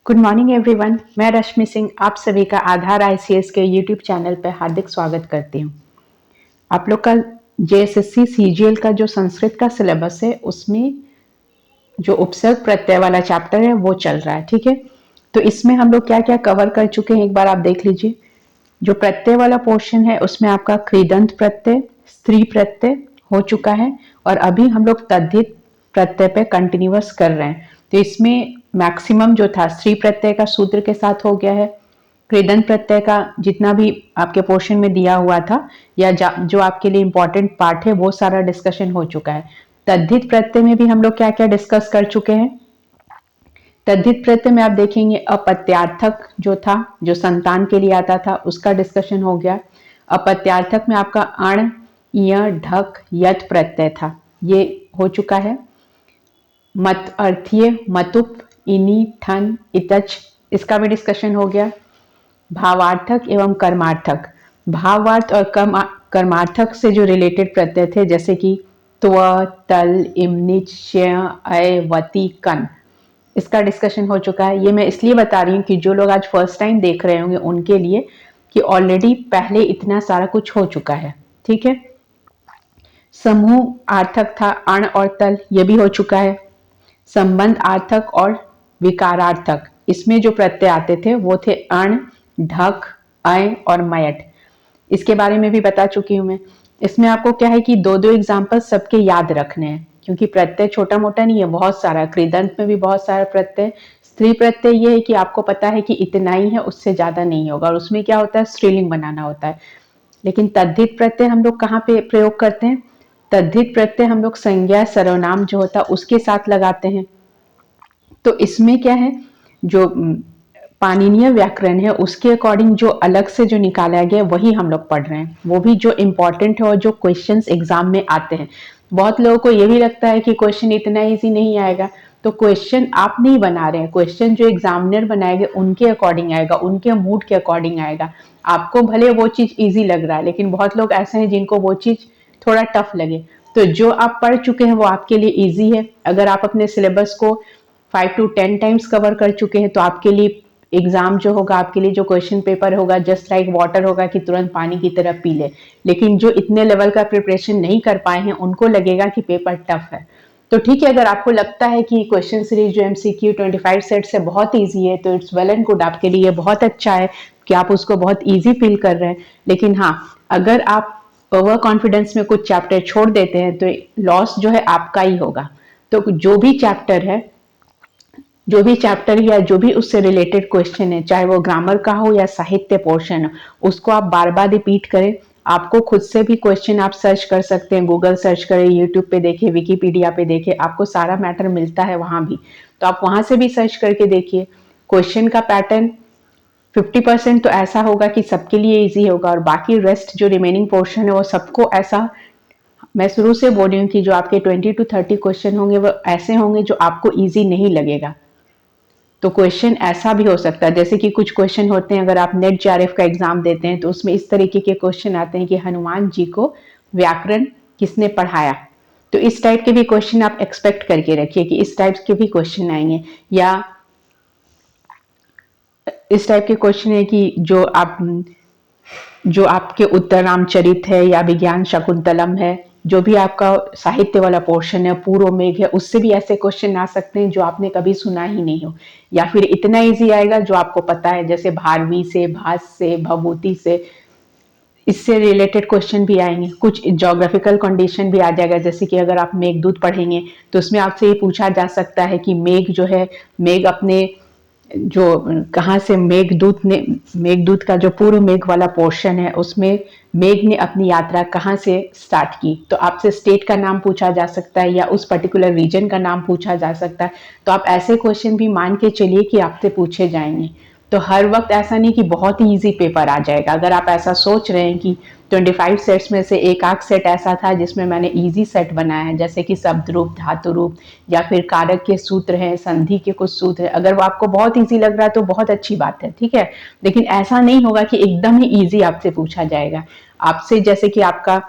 Good morning everyone. मैं रश्मि सिंह आप सभी का आधार आईसीएस के यूट्यूब चैनल पर हार्दिक स्वागत करती हूँ। आप लोग का जेएसएससी सीजीएल का जो संस्कृत का सिलेबस है उसमें जो उपसर्ग प्रत्यय वाला चैप्टर है वो चल रहा है, ठीक है। तो इसमें हम लोग क्या क्या कवर कर चुके हैं एक बार आप देख लीजिए। जो प्रत्यय वाला पोर्शन है उसमें आपका कृदंत प्रत्यय, स्त्री प्रत्यय हो चुका है और अभी हम लोग तद्धित प्रत्यय पे कंटिन्यूअस कर रहे हैं। तो इसमें मैक्सिमम जो था स्त्री प्रत्यय का सूत्र के साथ हो गया है। कृदंत प्रत्यय का जितना भी आपके पोर्शन में दिया हुआ था या जो आपके लिए इंपॉर्टेंट पार्ट है वो सारा डिस्कशन हो चुका है। तद्धित प्रत्यय में भी हम लोग क्या क्या डिस्कस कर चुके हैं। तद्धित प्रत्यय में आप देखेंगे अपत्यार्थक जो था, जो संतान के लिए आता था, उसका डिस्कशन हो गया। अपत्यार्थक में आपका अण, य, ढक, यत प्रत्यय था, ये हो चुका है। मत अर्थीय, मतुप, इनी, ठन, इतच, इसका भी डिस्कशन हो गया। भावार्थक एवं कर्मार्थक, भावार्थ और कर्मार्थक से जो रिलेटेड प्रत्यय थे जैसे कि त्व, तल, इमनिच, श्य, अय, वति, कन, इसका डिस्कशन हो चुका है। ये मैं इसलिए बता रही हूँ कि जो लोग आज फर्स्ट टाइम देख रहे होंगे उनके लिए कि ऑलरेडी पहले इतना सारा कुछ हो चुका है, ठीक है। समूह आर्थक था अण और तल, ये भी हो चुका है। संबंध आर्थक और विकारार्थक, इसमें जो प्रत्यय आते थे वो थे अण, ढक, अय और मयट, इसके बारे में भी बता चुकी हूं मैं। इसमें आपको क्या है कि दो दो एग्जाम्पल सबके याद रखने हैं क्योंकि प्रत्यय छोटा मोटा नहीं है, बहुत सारा। कृदंत में भी बहुत सारा प्रत्यय। स्त्री प्रत्यय ये है कि आपको पता है कि इतना ही है, उससे ज्यादा नहीं होगा और उसमें क्या होता है, स्त्रीलिंग बनाना होता है। लेकिन तद्धित प्रत्यय हम लोग कहाँ पे प्रयोग करते हैं। तद्धित प्रत्यय हम लोग संज्ञा सर्वनाम जो होता है उसके साथ लगाते हैं। तो इसमें क्या है, जो पाणिनीय व्याकरण है उसके अकॉर्डिंग जो अलग से जो निकाला गया वही हम लोग पढ़ रहे हैं, वो भी जो इम्पोर्टेंट है और जो क्वेश्चंस एग्जाम में आते हैं। बहुत लोगों को ये भी लगता है कि क्वेश्चन इतना इजी नहीं आएगा, तो क्वेश्चन आप नहीं बना रहे हैं, क्वेश्चन जो एग्जामिनर बनाएंगे उनके अकॉर्डिंग आएगा, उनके मूड के अकॉर्डिंग आएगा। आपको भले वो चीज इजी लग रहा है लेकिन बहुत लोग ऐसे हैं जिनको वो चीज थोड़ा टफ लगे। तो जो आप पढ़ चुके हैं वो आपके लिए इजी है। अगर आप अपने सिलेबस को 5 to 10 टाइम्स कवर कर चुके हैं तो आपके लिए एग्जाम जो होगा, आपके लिए जो क्वेश्चन पेपर होगा जस्ट लाइक वाटर होगा कि तुरंत पानी की तरह पी ले। लेकिन जो इतने लेवल का प्रिपरेशन नहीं कर पाए हैं उनको लगेगा कि पेपर टफ है। तो ठीक है, अगर आपको लगता है कि क्वेश्चन सीरीज जो एमसीक्यू 25 सेट से बहुत इजी है तो इट्स वेल एंड गुड, आपके लिए बहुत अच्छा है कि आप उसको बहुत इजी फील कर रहे हैं। लेकिन हाँ, अगर आप ओवर कॉन्फिडेंस में कुछ चैप्टर छोड़ देते हैं तो लॉस जो है आपका ही होगा। तो जो भी चैप्टर या जो भी उससे रिलेटेड क्वेश्चन है, चाहे वो ग्रामर का हो या साहित्य पोर्शन हो, उसको आप बार बार रिपीट करें। आपको खुद से भी क्वेश्चन आप सर्च कर सकते हैं, गूगल सर्च करें, यूट्यूब पे देखें, विकीपीडिया पे देखें, आपको सारा मैटर मिलता है वहां भी, तो आप वहां से भी सर्च करके देखिए। क्वेश्चन का पैटर्न 50% तो ऐसा होगा कि सबके लिए इजी होगा और बाकी रेस्ट जो रिमेनिंग पोर्शन है वो सबको ऐसा, मैं शुरू से बोल रही हूँ कि जो आपके 20 to 30 क्वेश्चन होंगे वो ऐसे होंगे जो आपको इजी नहीं लगेगा। तो क्वेश्चन ऐसा भी हो सकता है, जैसे कि कुछ क्वेश्चन होते हैं, अगर आप नेट जेआरएफ का एग्जाम देते हैं तो उसमें इस तरीके के क्वेश्चन आते हैं कि हनुमान जी को व्याकरण किसने पढ़ाया। तो इस टाइप के भी क्वेश्चन आप एक्सपेक्ट करके रखिए कि इस टाइप के भी क्वेश्चन आएंगे। या इस टाइप के क्वेश्चन है कि जो आपके उत्तर रामचरित है या विज्ञान शकुंतलम है, जो भी आपका साहित्य वाला पोर्शन है, पूर्व मेघ है, उससे भी ऐसे क्वेश्चन आ सकते हैं जो आपने कभी सुना ही नहीं हो। या फिर इतना इजी आएगा जो आपको पता है, जैसे भारवी से, भास से, भभूति से, इससे रिलेटेड क्वेश्चन भी आएंगे। कुछ ज्योग्राफिकल कंडीशन भी आ जाएगा, जैसे कि अगर आप मेघदूत पढ़ेंगे तो उसमें आपसे ये पूछा जा सकता है कि मेघ जो है, मेघ अपने जो कहाँ से मेघदूत का जो पूर्व मेघ वाला पोर्शन है उसमें मेघ ने अपनी यात्रा कहाँ से स्टार्ट की, तो आपसे स्टेट का नाम पूछा जा सकता है या उस पर्टिकुलर रीजन का नाम पूछा जा सकता है। तो आप ऐसे क्वेश्चन भी मान के चलिए कि आपसे पूछे जाएंगे। तो हर वक्त ऐसा नहीं कि बहुत ही इजी पेपर आ जाएगा। अगर आप ऐसा सोच रहे हैं कि 25 सेट्स में से एक आध सेट ऐसा था जिसमें मैंने इजी सेट बनाया है, जैसे कि शब्द रूप, धातु रूप या फिर कारक के सूत्र हैं, संधि के कुछ सूत्र है, अगर वो आपको बहुत इजी लग रहा है तो बहुत अच्छी बात है, ठीक है। लेकिन ऐसा नहीं होगा कि एकदम ही इजी आपसे पूछा जाएगा। आपसे जैसे कि आपका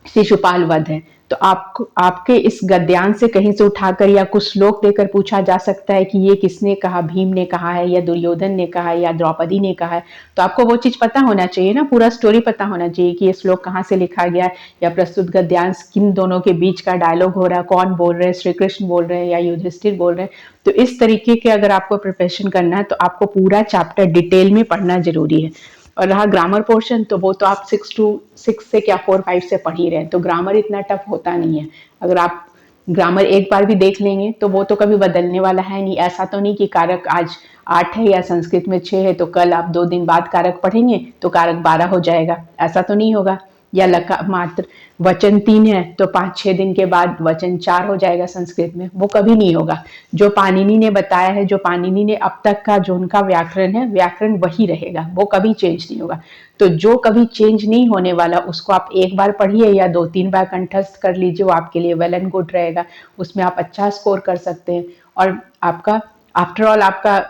शिशुपाल वध है। तो आपको आपके इस गद्यांश से कहीं से उठाकर या कुछ श्लोक देकर पूछा जा सकता है कि ये किसने कहा, भीम ने कहा है या दुर्योधन ने कहा है या द्रौपदी ने कहा है। तो आपको वो चीज पता होना चाहिए ना, पूरा स्टोरी पता होना चाहिए कि ये श्लोक कहाँ से लिखा गया है या प्रस्तुत गद्यांश किन दोनों के बीच का डायलॉग हो रहा है, कौन बोल रहे हैं, श्री कृष्ण बोल रहे हैं या युधिष्ठिर बोल रहे हैं। तो इस तरीके के अगर आपको प्रिपरेशन करना है तो आपको पूरा चैप्टर डिटेल में पढ़ना जरूरी है। और रहा ग्रामर पोर्शन, तो वो तो आप 6 से क्या 4-5 से पढ़ ही रहे हैं, तो ग्रामर इतना टफ होता नहीं है। अगर आप ग्रामर एक बार भी देख लेंगे तो वो तो कभी बदलने वाला है नहीं। ऐसा तो नहीं कि कारक आज 8 है या संस्कृत में 6 है तो कल आप 2 दिन बाद कारक पढ़ेंगे तो कारक 12 हो जाएगा, ऐसा तो नहीं होगा। या लका मात्र वचन 3 है तो 5-6 दिन के बाद वचन 4 हो जाएगा संस्कृत में, वो कभी नहीं होगा। जो पाणिनि ने बताया है, जो पाणिनि ने अब तक का जो उनका व्याकरण है, व्याकरण वही रहेगा, वो कभी चेंज नहीं होगा। तो जो कभी चेंज नहीं होने वाला उसको आप एक बार पढ़िए या 2-3 बार कंठस्थ कर लीजिए, वो आपके लिए वेल एंड गुड रहेगा। उसमें आप अच्छा स्कोर कर सकते हैं। और आपका आफ्टर ऑल आपका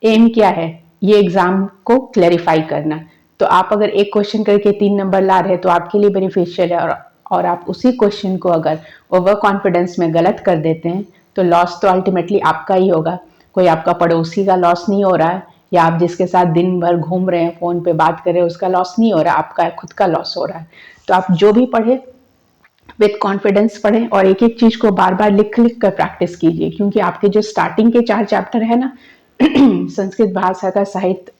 एम क्या है, ये एग्जाम को क्लैरिफाई करना। तो आप अगर एक क्वेश्चन करके 3 नंबर ला रहे हैं तो आपके लिए बेनिफिशियल है। और आप उसी क्वेश्चन को अगर ओवर कॉन्फिडेंस में गलत कर देते हैं तो लॉस तो अल्टीमेटली आपका ही होगा। कोई आपका पड़ोसी का लॉस नहीं हो रहा है या आप जिसके साथ दिन भर घूम रहे हैं फोन पे बात कर रहे हैं उसका लॉस नहीं हो रहा, आपका खुद का लॉस हो रहा है। तो आप जो भी पढ़े विथ कॉन्फिडेंस पढ़ें और एक एक चीज को बार बार लिख लिख कर प्रैक्टिस कीजिए, क्योंकि आपके जो स्टार्टिंग के 4 चैप्टर है ना संस्कृत भाषा का साहित्य,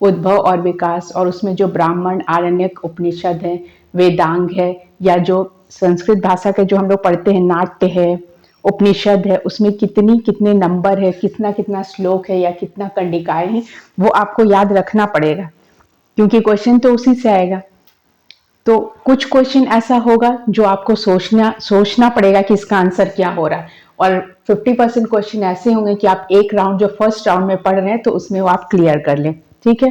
उद्भव और विकास, और उसमें जो ब्राह्मण, आरण्यक, उपनिषद है, वेदांग है, या जो संस्कृत भाषा के जो हम लोग पढ़ते हैं नाट्य है, उपनिषद है, उसमें कितनी कितने नंबर है, कितना कितना श्लोक है या कितना कंडिकाएं हैं, वो आपको याद रखना पड़ेगा, क्योंकि क्वेश्चन तो उसी से आएगा। तो कुछ क्वेश्चन ऐसा होगा जो आपको सोचना पड़ेगा कि इसका आंसर क्या हो रहा है, और 50% क्वेश्चन ऐसे होंगे कि आप एक राउंड जो फर्स्ट राउंड में पढ़ रहे हैं तो उसमें वो आप क्लियर कर लें। ठीक है,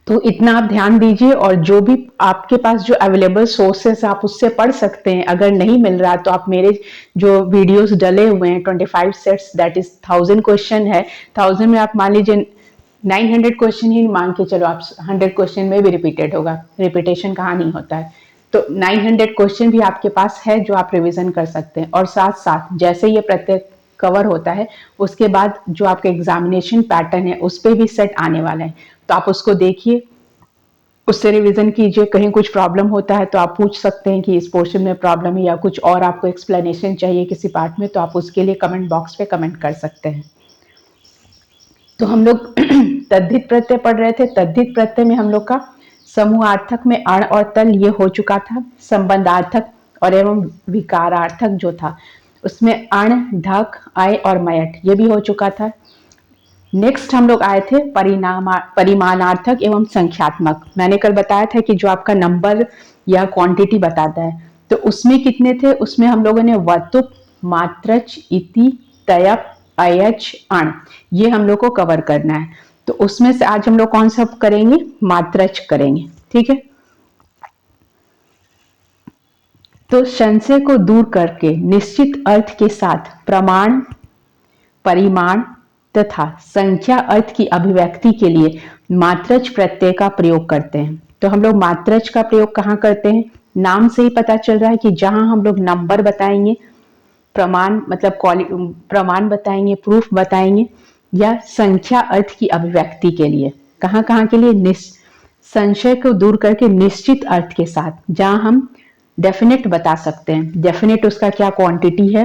तो इतना आप ध्यान दीजिए। और जो भी आपके पास जो अवेलेबल सोर्सेस आप उससे पढ़ सकते हैं। अगर नहीं मिल रहा तो आप मेरे जो वीडियोस डले हुए हैं 25 सेट्स, दैट इज 1000 क्वेश्चन है, 1000 में आप मान लीजिए 900 क्वेश्चन ही मान के चलो, आप 100 क्वेश्चन में भी रिपीटेड होगा, रिपीटेशन कहाँ नहीं होता है। तो 900 क्वेश्चन भी आपके पास है जो आप रिवीजन कर सकते हैं। और साथ साथ जैसे ये प्रत्येक कवर होता है उसके बाद जो आपका एग्जामिनेशन पैटर्न है उस पर भी सेट आने वाला है, तो आप उसको देखिए, उससे रिवीजन कीजिए। कहीं कुछ प्रॉब्लम होता है तो आप पूछ सकते हैं कि इस पोर्शन में प्रॉब्लम है या कुछ और आपको एक्सप्लेनेशन चाहिए किसी पार्ट में, तो आप उसके लिए कमेंट बॉक्स पे कमेंट कर सकते हैं। तो हम लोग तद्धित प्रत्यय पढ़ रहे थे। तद्धित प्रत्यय में हम लोग का समूहार्थक में अण और तल ये हो चुका था। संबंधार्थक और एवं विकारार्थक जो था उसमें अण, ढक, अय और मयट ये भी हो चुका था। नेक्स्ट हम लोग आए थे परिमाणार्थक एवं संख्यात्मक। मैंने कल बताया था कि जो आपका नंबर या क्वांटिटी बताता है, तो उसमें कितने थे, उसमें हम लोगों ने वतुप, मात्रच, इति, तयप, अयच, अण ये हम लोग को कवर करना है। तो उसमें से आज हम लोग कौन सा करेंगे, मात्रच करेंगे। ठीक है, तो संशय को दूर करके निश्चित अर्थ के साथ प्रमाण, परिमाण तथा संख्या अर्थ की अभिव्यक्ति के लिए मात्रच प्रत्यय का प्रयोग करते हैं। तो हम लोग मात्रच का प्रयोग कहाँ करते हैं, नाम से ही पता चल रहा है कि जहां हम लोग नंबर बताएंगे, प्रमाण मतलब प्रमाण बताएंगे, प्रूफ बताएंगे, या संख्या अर्थ की अभिव्यक्ति के लिए, कहाँ कहाँ के लिए, संशय को दूर करके निश्चित अर्थ के साथ, जहां हम डेफिनेट बता सकते हैं। डेफिनेट उसका क्या क्वांटिटी है,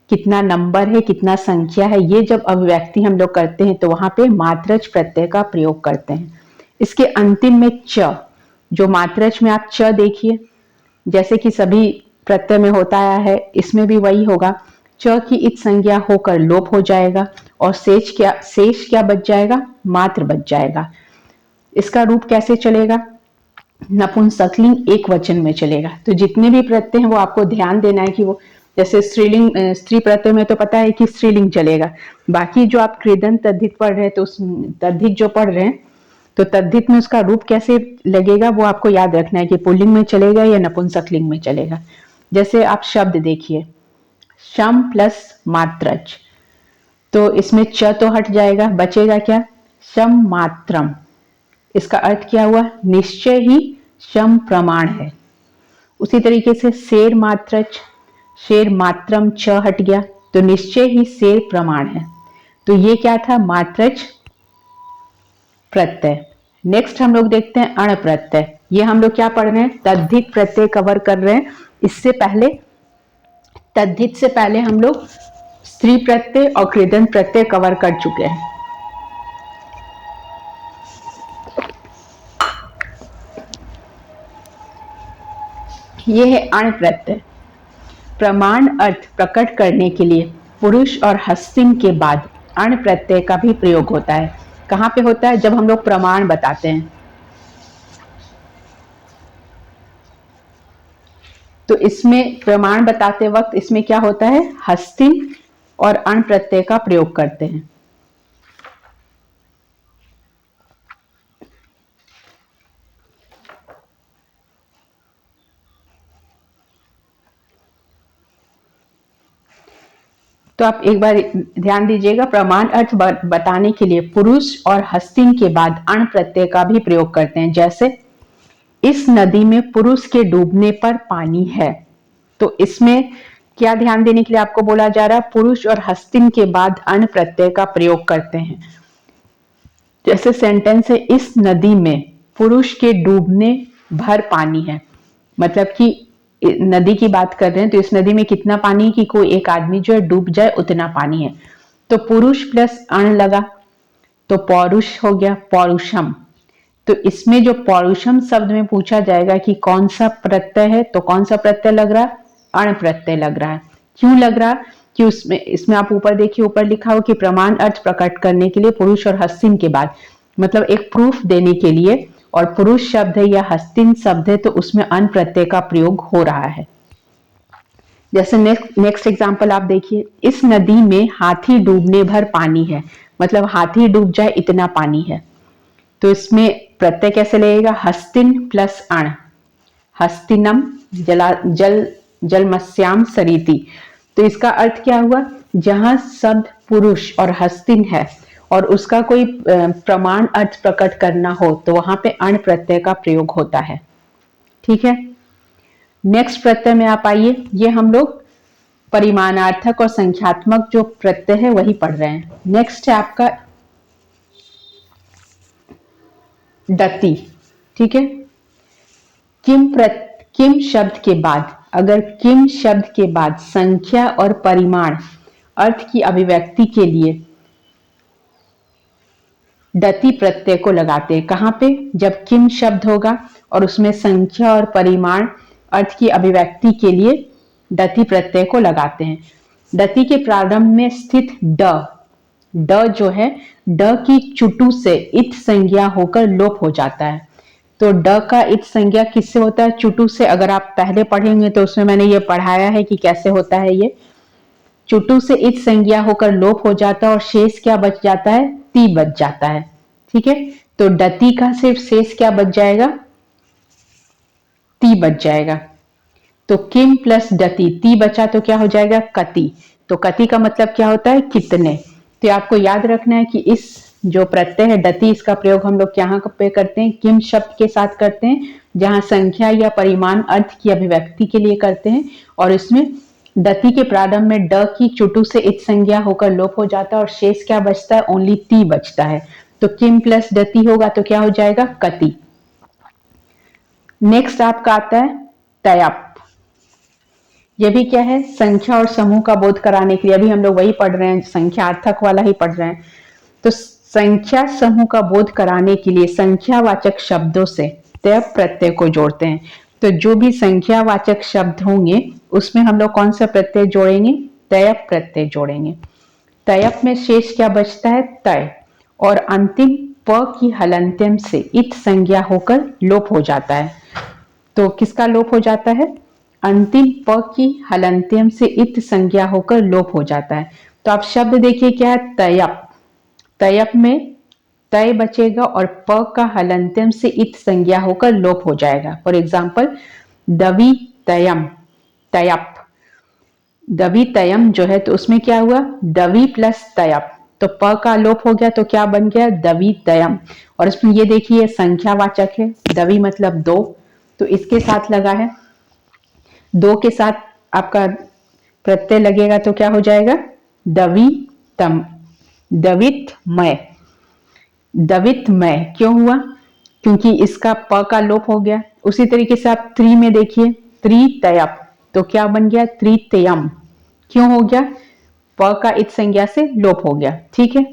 कितना नंबर है, कितना संख्या है, ये जब अभिव्यक्ति हम लोग करते हैं तो वहां पे मात्रच प्रत्यय का प्रयोग करते हैं। इसके अंतिम में च, जो मात्रच में आप च देखिए, जैसे कि सभी प्रत्यय में होता आया है इसमें भी वही होगा। च की इत संज्ञा होकर लोप हो जाएगा और शेष क्या बच जाएगा, मात्र बच जाएगा। इसका रूप कैसे चलेगा, नपुंसकलिंग एक वचन में चलेगा। तो जितने भी प्रत्यय हैं वो आपको ध्यान देना है कि वो, जैसे स्त्रीलिंग, स्त्री प्रत्यय में तो पता है कि स्त्रीलिंग चलेगा। बाकी जो आप कृदंत तद्धित पढ़ रहे हैं तो उस तद्धित जो पढ़ रहे हैं तो तद्धित में उसका रूप कैसे लगेगा वो आपको याद रखना है कि पुल्लिंग में चलेगा या नपुंसकलिंग में चलेगा। जैसे आप शब्द देखिए, शम प्लस मात्रच, तो इसमें च तो हट जाएगा, बचेगा क्या, शम मात्रम। इसका अर्थ क्या हुआ, निश्चय ही शम प्रमाण है। उसी तरीके से शेर मात्रच, शेर मात्रम च हट गया तो निश्चय ही शेर प्रमाण है। तो ये क्या था, मात्रच प्रत्यय। नेक्स्ट हम लोग देखते हैं अण प्रत्यय। ये हम लोग क्या पढ़ रहे हैं, तद्धित प्रत्यय कवर कर रहे हैं। इससे पहले, तद्धित से पहले हम लोग स्त्री प्रत्यय और कृदंत प्रत्यय कवर कर चुके हैं। ये है अण प्रत्यय। प्रमाण अर्थ प्रकट करने के लिए पुरुष और हस्तिन के बाद अण प्रत्यय का भी प्रयोग होता है। कहां पे होता है, जब हम लोग प्रमाण बताते हैं। तो इसमें प्रमाण बताते वक्त इसमें क्या होता है, हस्तिन और अण प्रत्यय का प्रयोग करते हैं। तो आप एक बार ध्यान दीजिएगा, प्रमाण अर्थ बताने के लिए पुरुष और हस्तिन के बाद अण प्रत्यय का भी प्रयोग करते हैं। जैसे इस नदी में पुरुष के डूबने पर पानी है। तो इसमें क्या ध्यान देने के लिए आपको बोला जा रहा है, पुरुष और हस्तिन के बाद अण प्रत्यय का प्रयोग करते हैं। जैसे सेंटेंस है, इस नदी में पुरुष के डूबने भर पानी है, मतलब कि नदी की बात कर रहे हैं तो इस नदी में कितना पानी है कि कोई एक आदमी जो है डूब जाए उतना पानी है। तो पुरुष प्लस अण लगा तो पौरुष हो गया, पौरुषम। तो इसमें जो पौरुषम शब्द में पूछा जाएगा कि कौन सा प्रत्यय है, तो कौन सा प्रत्यय लग रहा है, अण प्रत्यय लग रहा है। क्यों लग रहा, कि उसमें इसमें आप ऊपर देखिए, ऊपर लिखा हो कि प्रमाण अर्थ प्रकट करने के लिए पुरुष और हस्तिन के बाद, मतलब एक प्रूफ देने के लिए, और पुरुष शब्द है या हस्तिन शब्द है तो उसमें अण प्रत्यय का प्रयोग हो रहा है। जैसे नेक्स्ट एग्जांपल आप देखिए, इस नदी में हाथी डूबने भर पानी है, मतलब हाथी डूब जाए इतना पानी है। तो इसमें प्रत्यय कैसे लगेगा, हस्तिन प्लस अण, हस्तिनम जलमस्याम सरिति। तो इसका अर्थ क्या हुआ, जहां शब्द पुरुष और हस्तिन है और उसका कोई प्रमाण अर्थ प्रकट करना हो तो वहां पे अण प्रत्यय का प्रयोग होता है। ठीक है, नेक्स्ट प्रत्यय में आप आइए। ये हम लोग परिमाणार्थक और संख्यात्मक जो प्रत्यय है वही पढ़ रहे हैं। नेक्स्ट है आपका डति। ठीक है, किम शब्द के बाद, अगर किम शब्द के बाद संख्या और परिमाण अर्थ की अभिव्यक्ति के लिए डति प्रत्यय को लगाते हैं। कहां पे, जब किम शब्द होगा और उसमें संख्या और परिमाण अर्थ की अभिव्यक्ति के लिए डति प्रत्यय को लगाते हैं। डति के प्रारंभ में स्थित ड जो है, ड की चुटु से इत संज्ञा होकर लोप हो जाता है। तो ड का इत संज्ञा किससे होता है, चुटु से। अगर आप पहले पढ़ेंगे तो उसमें मैंने ये पढ़ाया है कि कैसे होता है। ये चुटु से इत संज्ञा होकर लोप हो जाता है और शेष क्या बच जाता है, ती बच जाता है। ठीक है, तो डति का सिर्फ शेष क्या बच जाएगा, ती बच जाएगा। तो किम प्लस डति, ती बचा तो क्या हो जाएगा, कति। तो कति का मतलब क्या होता है, कितने। तो आपको याद रखना है कि इस जो प्रत्यय है डति, इसका प्रयोग हम लोग यहाँ पे करते हैं, किम शब्द के साथ करते हैं, जहां संख्या या परिमाण अर्थ की अभिव्यक्ति के लिए करते हैं। और इसमें डति के प्रारंभ में ड की चुटु से इत संज्ञा होकर लोप हो जाता है और शेष क्या बचता है, ओनली ती बचता है। तो किम प्लस डति होगा तो क्या हो जाएगा, कति। नेक्स्ट आपका आता है तयप। यह भी क्या है, संख्या और समूह का बोध कराने के लिए, अभी हम लोग वही पढ़ रहे हैं, संख्यार्थक वाला ही पढ़ रहे हैं। तो संख्या समूह का बोध कराने के लिए संख्यावाचक शब्दों से तयप प्रत्यय को जोड़ते हैं। तो जो भी संख्यावाचक शब्द होंगे उसमें हम लोग कौन सा प्रत्यय जोड़ेंगे, तयप प्रत्यय जोड़ेंगे। तयप में शेष क्या बचता है, तय, और अंतिम प की हलंत्यम से इत संज्ञा होकर लोप हो जाता है। तो किसका लोप हो जाता है, अंतिम प की हलंत्यम से इत संज्ञा होकर लोप हो जाता है। तो आप शब्द देखिए क्या है, तयप। तयप में तय बचेगा और प का हलंत्यम से इत संज्ञा होकर लोप हो जाएगा। For example दवि तयम, तयप। दवि तयम जो है तो उसमें क्या हुआ, दवि प्लस तयप, तो प का लोप हो गया तो क्या बन गया, दवि तयम। और इसमें ये देखिए संख्यावाचक है, दवि मतलब दो, तो इसके साथ लगा है। दो के साथ आपका प्रत्यय लगेगा तो क्या हो जाएगा? दवितम, दवितमय। दवितमय क्यों हुआ? क्योंकि इसका प का लोप हो गया। उसी तरीके से आप त्रि में देखिए, त्रितयप, तो क्या बन गया? त्रितयम। क्यों हो गया? प का इत संज्ञा से लोप हो गया। ठीक है,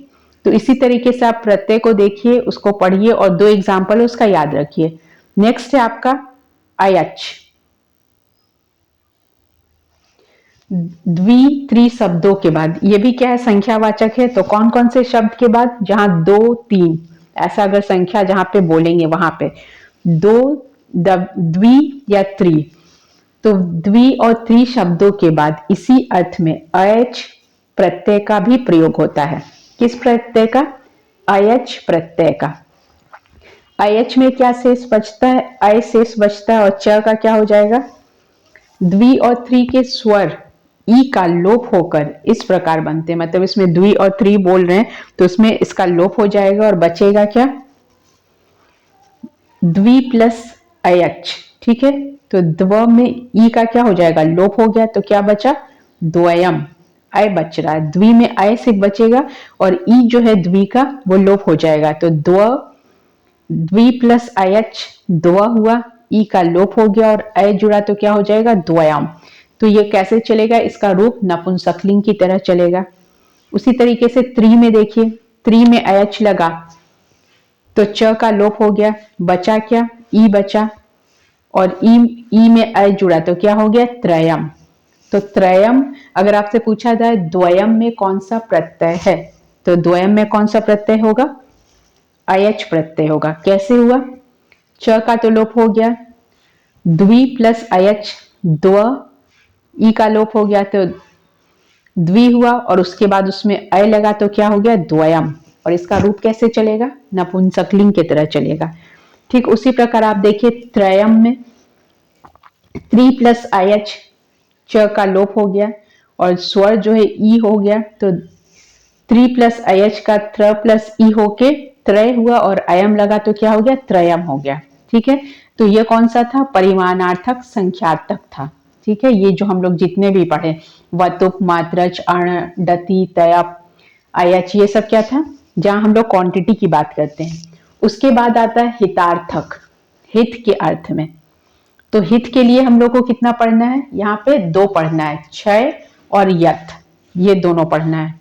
तो इसी तरीके से आप प्रत्यय को देखिए, उसको पढ़िए और दो एग्जाम्पल उसका याद रखिए। नेक्स्ट है आपका अयच। द्वि त्रि शब्दों के बाद, ये भी क्या है? संख्यावाचक है। तो कौन कौन से शब्द के बाद? जहां दो तीन, ऐसा अगर संख्या जहां पे बोलेंगे वहां पे दो, द्वि या त्रि, तो द्वि और त्रि शब्दों के बाद इसी अर्थ में अयच प्रत्यय का भी प्रयोग होता है। किस प्रत्यय का? अयच प्रत्यय का। अयच में क्या शेष बचता है? अय शेष बचता है और च का क्या हो जाएगा? द्वि और त्रि के स्वर ई का लोप होकर इस प्रकार बनते हैं, मतलब इसमें द्वि और त्रि बोल रहे हैं तो इसमें इसका लोप हो जाएगा और बचेगा क्या? द्वि प्लस अयच। ठीक है, तो द्व में ई का क्या हो जाएगा? लोप हो गया, तो क्या बचा? द्वयम। अय बच रहा है, द्वि में अय से बचेगा और ई जो है द्वि का वो लोप हो जाएगा, तो द्वि प्लस अयच द्व हुआ, ई का लोप हो गया और अय जुड़ा तो क्या हो जाएगा? द्वयम। तो ये कैसे चलेगा? इसका रूप नपुंसकलिंग की तरह चलेगा। उसी तरीके से त्रि में देखिए, त्रि में अयच लगा तो च का लोप हो गया, बचा क्या? ई बचा, और ई में अय जुड़ा तो क्या हो गया? त्रयम। तो त्रयम, अगर आपसे पूछा जाए द्वयम में कौन सा प्रत्यय है, तो द्वयम में कौन सा प्रत्यय होगा? अयच प्रत्यय होगा। कैसे हुआ? च का तो लोप हो गया, द्वि प्लस अयच द्व, ई का लोप हो गया तो द्वि हुआ और उसके बाद उसमें अय लगा तो क्या हो गया? द्वयम। और इसका रूप कैसे चलेगा? नपुंसकलिंग की तरह चलेगा। ठीक उसी प्रकार आप देखिए त्रयम में त्रि प्लस अयच, च का लोप हो गया और स्वर जो है ई हो गया, तो त्रि प्लस अयच का त्र प्लस ई होके त्रय हुआ और अयम लगा तो क्या हो गया? त्रयम हो गया। ठीक है, तो ये कौन सा था? परिमाणार्थक संख्यार्थक था। ठीक है, ये जो हम लोग जितने भी पढ़े, वतुप, मात्रच, अण, डति, तयप, अयच, ये सब क्या था? जहां हम लोग क्वांटिटी की बात करते हैं। उसके बाद आता है हितार्थक, हित के अर्थ में। तो हित के लिए हम लोग को कितना पढ़ना है? यहाँ पे दो पढ़ना है, क्षय और यथ, ये दोनों पढ़ना है।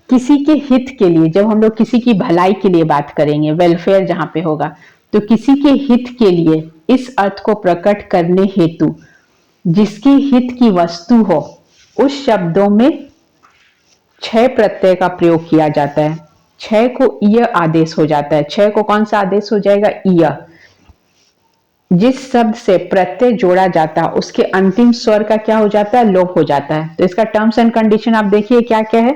किसी के हित के लिए, जब हम लोग किसी की भलाई के लिए बात करेंगे, वेलफेयर जहां पे होगा, तो किसी के हित के लिए इस अर्थ को प्रकट करने हेतु जिसके हित की वस्तु हो, उस शब्दों में क्षय प्रत्यय का प्रयोग किया जाता है। क्षय को इय आदेश हो जाता है। क्षय को कौन सा आदेश हो जाएगा? इय। जिस शब्द से प्रत्यय जोड़ा जाता है उसके अंतिम स्वर का क्या हो जाता है? लोप हो जाता है। तो इसका टर्म्स एंड कंडीशन आप देखिए क्या क्या है।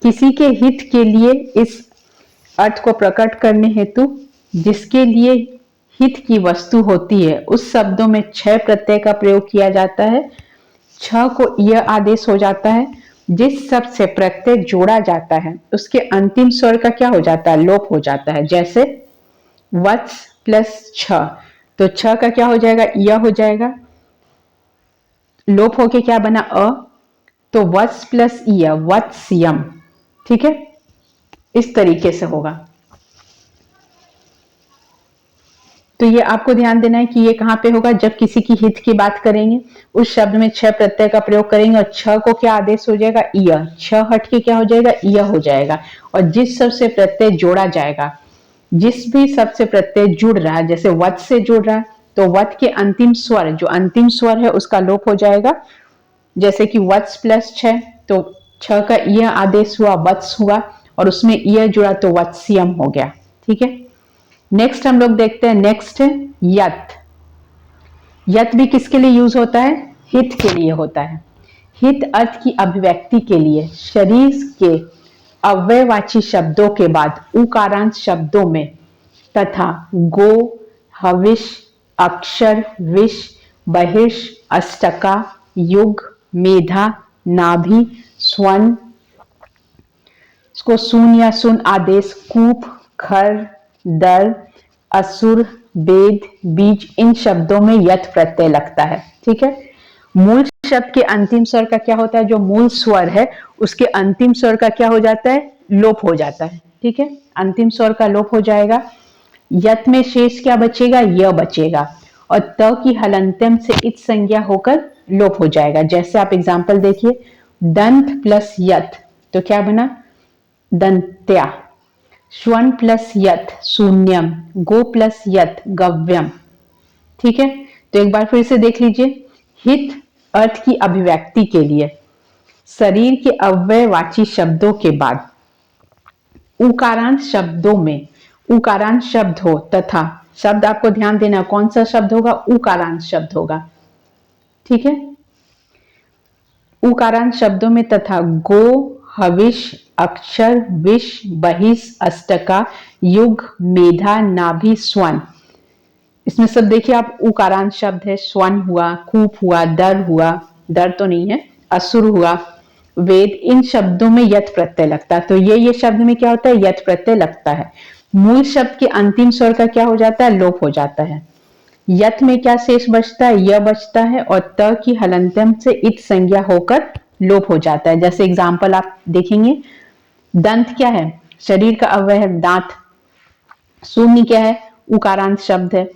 किसी के हित के लिए इस अर्थ को प्रकट करने हेतु जिसके लिए हित की वस्तु होती है उस शब्दों में क्षय प्रत्यय का प्रयोग किया जाता है। छ को यह आदेश हो जाता है। जिस शब्द से प्रत्यय जोड़ा जाता है उसके अंतिम स्वर का क्या हो जाता है? लोप हो जाता है। जैसे वत्स प्लस छ, तो छ का क्या हो जाएगा? यह हो जाएगा, लोप होके क्या बना? अ, तो वत्स प्लस य, वत्स्यम। ठीक है, इस तरीके से होगा। तो ये आपको ध्यान देना है कि ये कहां पे होगा? जब किसी की हित की बात करेंगे उस शब्द में छ प्रत्यय का प्रयोग करेंगे और छ को क्या आदेश हो जाएगा? इय। छ हट के क्या हो जाएगा? इय हो जाएगा। और जिस शब्द से प्रत्यय जोड़ा जाएगा, जिस भी शब्द से प्रत्यय जुड़ रहा है, जैसे वत से जुड़ रहा है तो वत के अंतिम स्वर, जो अंतिम स्वर है उसका लोप हो जाएगा। जैसे कि वत्स प्लस छ, तो छ का इय आदेश हुआ, वत्स हुआ, और उसमें इय जुड़ा तो वत्स्यम हो गया। ठीक है, नेक्स्ट हम लोग देखते हैं। नेक्स्ट है यत। यत भी किसके लिए यूज होता है? हित के लिए होता है। हित अर्थ की अभिव्यक्ति के लिए शरीर के अव्ययवाची शब्दों के बाद उकारांत शब्दों में तथा गो, हविष, अक्षर, विष, बहिष, अष्टका, युग, मेधा, नाभि, स्वर्ण को सुन या सुन आदेश, कूप, खर, दर, असुर, वेद, बीज, इन शब्दों में यत प्रत्यय लगता है। ठीक है, मूल शब्द के अंतिम स्वर का क्या होता है, जो मूल स्वर है उसके अंतिम स्वर का क्या हो जाता है, लोप हो जाता है। ठीक है, अंतिम स्वर का लोप हो जाएगा। यत में शेष क्या बचेगा, य बचेगा, और त की हलंत्यम से इत संज्ञा होकर लोप हो जाएगा। जैसे आप एग्जाम्पल देखिए, दंत प्लस यत तो क्या बना, दंत्या। श्वन प्लस यत शून्यम, गो प्लस यत गव्यम। ठीक है, तो एक बार फिर से देख लीजिए, हित अर्थ की अभिव्यक्ति के लिए शरीर के अव्ययवाची शब्दों के बाद उकारांत शब्दों में उकारांत शब्द हो तथा, शब्द आपको ध्यान देना कौन सा शब्द होगा, उकारांत शब्द होगा। ठीक है, उकारांत शब्दों में तथा गो, हविष, अक्षर, विष, बहिष, अष्टका, युग, मेधा, नाभि, स्वन, इसमें सब देखिए आप उकारांत शब्द है। स्वन हुआ, कूप हुआ, दर हुआ, दर तो नहीं है, असुर हुआ, वेद, इन शब्दों में यत प्रत्यय लगता है। तो ये शब्द में क्या होता है, यत प्रत्यय लगता है। मूल शब्द के अंतिम स्वर का क्या हो जाता है, लोप हो जाता है। यत में क्या शेष बचता है, य बचता है, और त की हलंत्यम से इत संज्ञा होकर लोप हो जाता है। जैसे एग्जाम्पल आप देखेंगे, दंत क्या है, शरीर का अवयव है, दांत। शून्य क्या है, उकारांत शब्द है,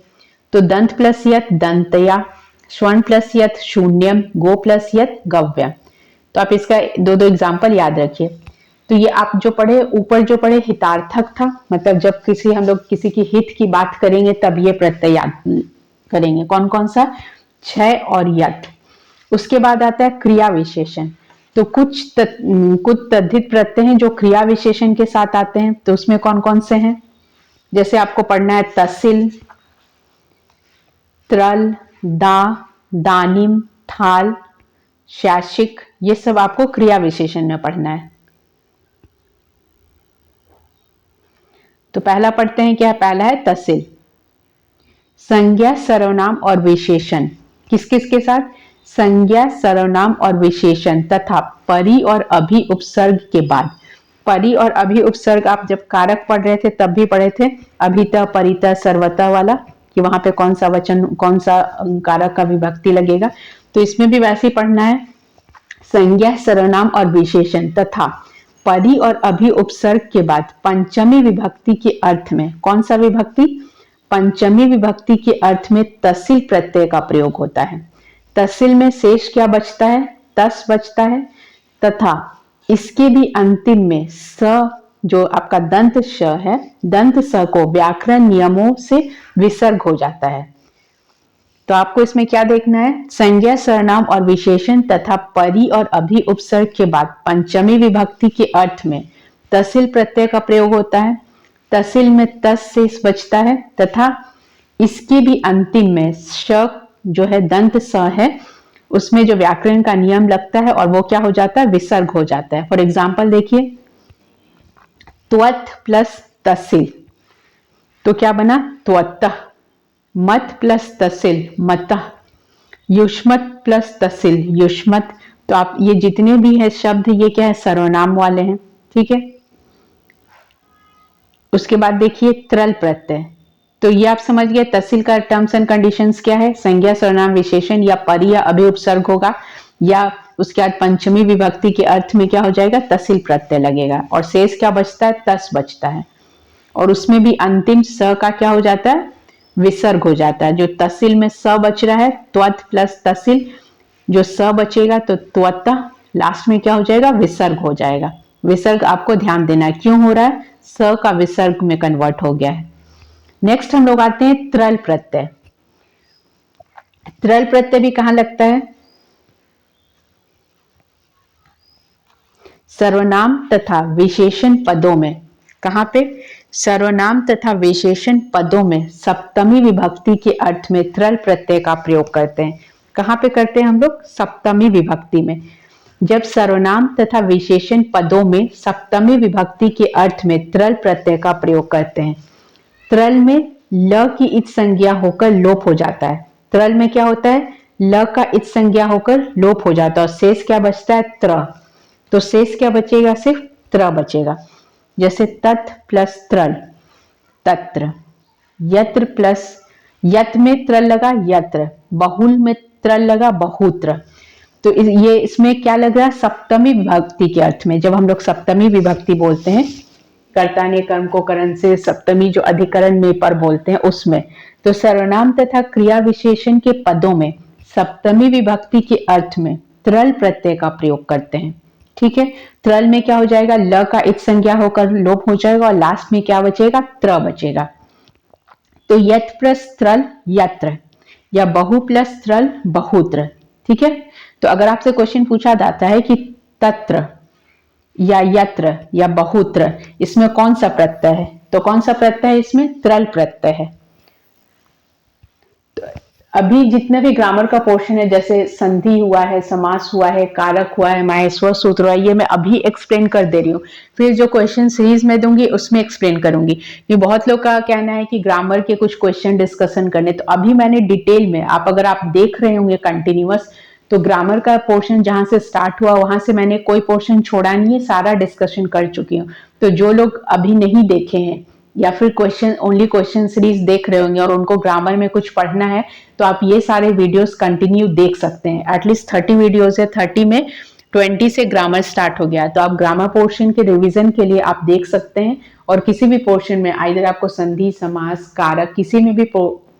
तो दंत प्लस यत दंतया, स्वर्ण प्लस यत शून्यम, गो प्लस यत गव्यम। तो आप इसका दो दो एग्जाम्पल याद रखिए। तो ये आप जो पढ़े, ऊपर जो पढ़े हितार्थक था, मतलब जब हम लोग किसी की हित की बात करेंगे तब ये प्रत्यय याद करेंगे। कौन कौन सा, क्षय और यत। उसके बाद आता है क्रिया विशेषण। तो कुछ तद्धित प्रत्यय हैं जो क्रिया विशेषण के साथ आते हैं। तो उसमें कौन कौन से हैं, जैसे आपको पढ़ना है तहसील, त्रल, दा, दानिम, थाल, शैक्षिक, ये सब आपको क्रिया विशेषण में पढ़ना है। तो पहला पढ़ते हैं, क्या पहला है तहसील। संज्ञा, सर्वनाम और विशेषण, किस किस के साथ, संज्ञा, सर्वनाम और विशेषण तथा परि और अभि उपसर्ग के बाद। परि और अभि उपसर्ग आप जब कारक पढ़ रहे थे तब भी पढ़े थे, अभितः, परितः, सर्वतः वाला, कि वहां पे कौन सा वचन, कौन सा कारक का विभक्ति लगेगा। तो इसमें भी वैसे ही पढ़ना है, संज्ञा, सर्वनाम और विशेषण तथा परि और अभि उपसर्ग के बाद पंचमी विभक्ति के अर्थ में, कौन सा विभक्ति, पंचमी विभक्ति के अर्थ में तसिल प्रत्यय का प्रयोग होता है। तसिल में शेष क्या बचता है, तस बचता है, तथा इसके भी अंतिम में स, जो आपका दंत श है, दंत स को व्याकरण नियमों से विसर्ग हो जाता है। तो आपको इसमें क्या देखना है, संज्ञा, सर्वनाम और विशेषण तथा परि और अभि उपसर्ग के बाद पंचमी विभक्ति के अर्थ में तसिल प्रत्यय का प्रयोग होता है। तसिल में तस शेष बचता है तथा इसके भी अंतिम में श, जो है दंत स है, उसमें जो व्याकरण का नियम लगता है और वो क्या हो जाता है, विसर्ग हो जाता है। फॉर एग्जाम्पल देखिए, त्वत् प्लस तसिल, तो क्या बना, त्वतः। मत प्लस तसिल, मतः। युष्मत प्लस तसिल, युष्मत। तो आप ये जितने भी है शब्द, ये क्या है, सर्वनाम वाले हैं। ठीक है, उसके बाद देखिए त्रल प्रत्यय। तो ये आप समझ गए तहसील का टर्म्स एंड कंडीशंस क्या है, संज्ञा, सर्वनाम, विशेषण या परि या अभि उपसर्ग होगा, या उसके बाद पंचमी विभक्ति के अर्थ में क्या हो जाएगा, तहसील प्रत्यय लगेगा, और शेष क्या बचता है, तस बचता है, और उसमें भी अंतिम स का क्या हो जाता है, विसर्ग हो जाता है। जो तहसील में स बच रहा है, त्वत प्लस तहसील, जो स बचेगा तो त्वतः, लास्ट में क्या हो जाएगा, विसर्ग हो जाएगा। विसर्ग आपको ध्यान देना है क्यों हो रहा है, स का विसर्ग में कन्वर्ट हो गया है। नेक्स्ट हम लोग आते हैं त्रल प्रत्यय। त्रल प्रत्यय भी कहां लगता है, सर्वनाम तथा विशेषण पदों में। कहां पे, सर्वनाम तथा विशेषण पदों में सप्तमी विभक्ति के अर्थ में त्रल प्रत्यय का प्रयोग करते हैं। कहां पे करते हैं हम लोग, सप्तमी विभक्ति में। जब सर्वनाम तथा विशेषण पदों में सप्तमी विभक्ति के अर्थ में त्रल प्रत्यय का प्रयोग करते हैं। त्रल में ल की इत संज्ञा होकर लोप हो जाता है। त्रल में क्या होता है, ल का इत संज्ञा होकर लोप हो जाता है, और शेष क्या बचता है, त्र। तो शेष क्या बचेगा, सिर्फ त्र बचेगा। जैसे तत् प्लस त्रल, तत्र। यत्र प्लस यत में त्र लगा यत्र, बहुल में त्र लगा बहुत्र। तो ये इसमें क्या लग रहा है, सप्तमी विभक्ति के अर्थ में। जब हम लोग सप्तमी विभक्ति बोलते हैं, कर्ता ने कर्म को करण से सप्तमी जो अधिकरण में पर बोलते हैं उसमें, तो सर्वनाम तथा क्रिया विशेषण के पदों में सप्तमी विभक्ति के अर्थ में त्रल प्रत्यय का प्रयोग करते हैं। ठीक है, त्रल में क्या हो जाएगा, ल का एक संज्ञा होकर लोप हो जाएगा और लास्ट में क्या बचेगा, त्र बचेगा। तो यत प्लस त्रल यत्र, या बहु प्लस त्रल बहुत्र। ठीक है, तो अगर आपसे क्वेश्चन पूछा जाता है कि तत्र या यत्र या बहुत्र, इसमें कौन सा प्रत्यय है, तो कौन सा प्रत्यय है, इसमें त्रल प्रत्यय है। तो अभी जितने भी ग्रामर का पोर्शन है, जैसे संधि हुआ है, समास हुआ है, कारक हुआ है, माहेश्वर सूत्र हुआ है, ये मैं अभी एक्सप्लेन कर दे रही हूँ। फिर जो क्वेश्चन सीरीज में दूंगी उसमें एक्सप्लेन करूंगी। ये बहुत लोग का कहना है कि ग्रामर के कुछ क्वेश्चन डिस्कशन करने, तो अभी मैंने डिटेल में, आप अगर आप देख रहे होंगे कंटिन्यूअस, तो ग्रामर का पोर्शन जहां से स्टार्ट हुआ वहां से मैंने कोई पोर्शन छोड़ा नहीं है, सारा डिस्कशन कर चुकी हूँ। तो जो लोग अभी नहीं देखे हैं या फिर क्वेश्चन ओनली क्वेश्चन सीरीज देख रहे होंगे और उनको ग्रामर में कुछ पढ़ना है, तो आप ये सारे वीडियोस कंटिन्यू देख सकते हैं। एटलीस्ट 30 वीडियोस है, 30 में 20 से ग्रामर स्टार्ट हो गया, तो आप ग्रामर पोर्शन के रिवीजन के लिए आप देख सकते हैं। और किसी भी पोर्शन में आइदर आपको संधि, समास, कारक किसी में भी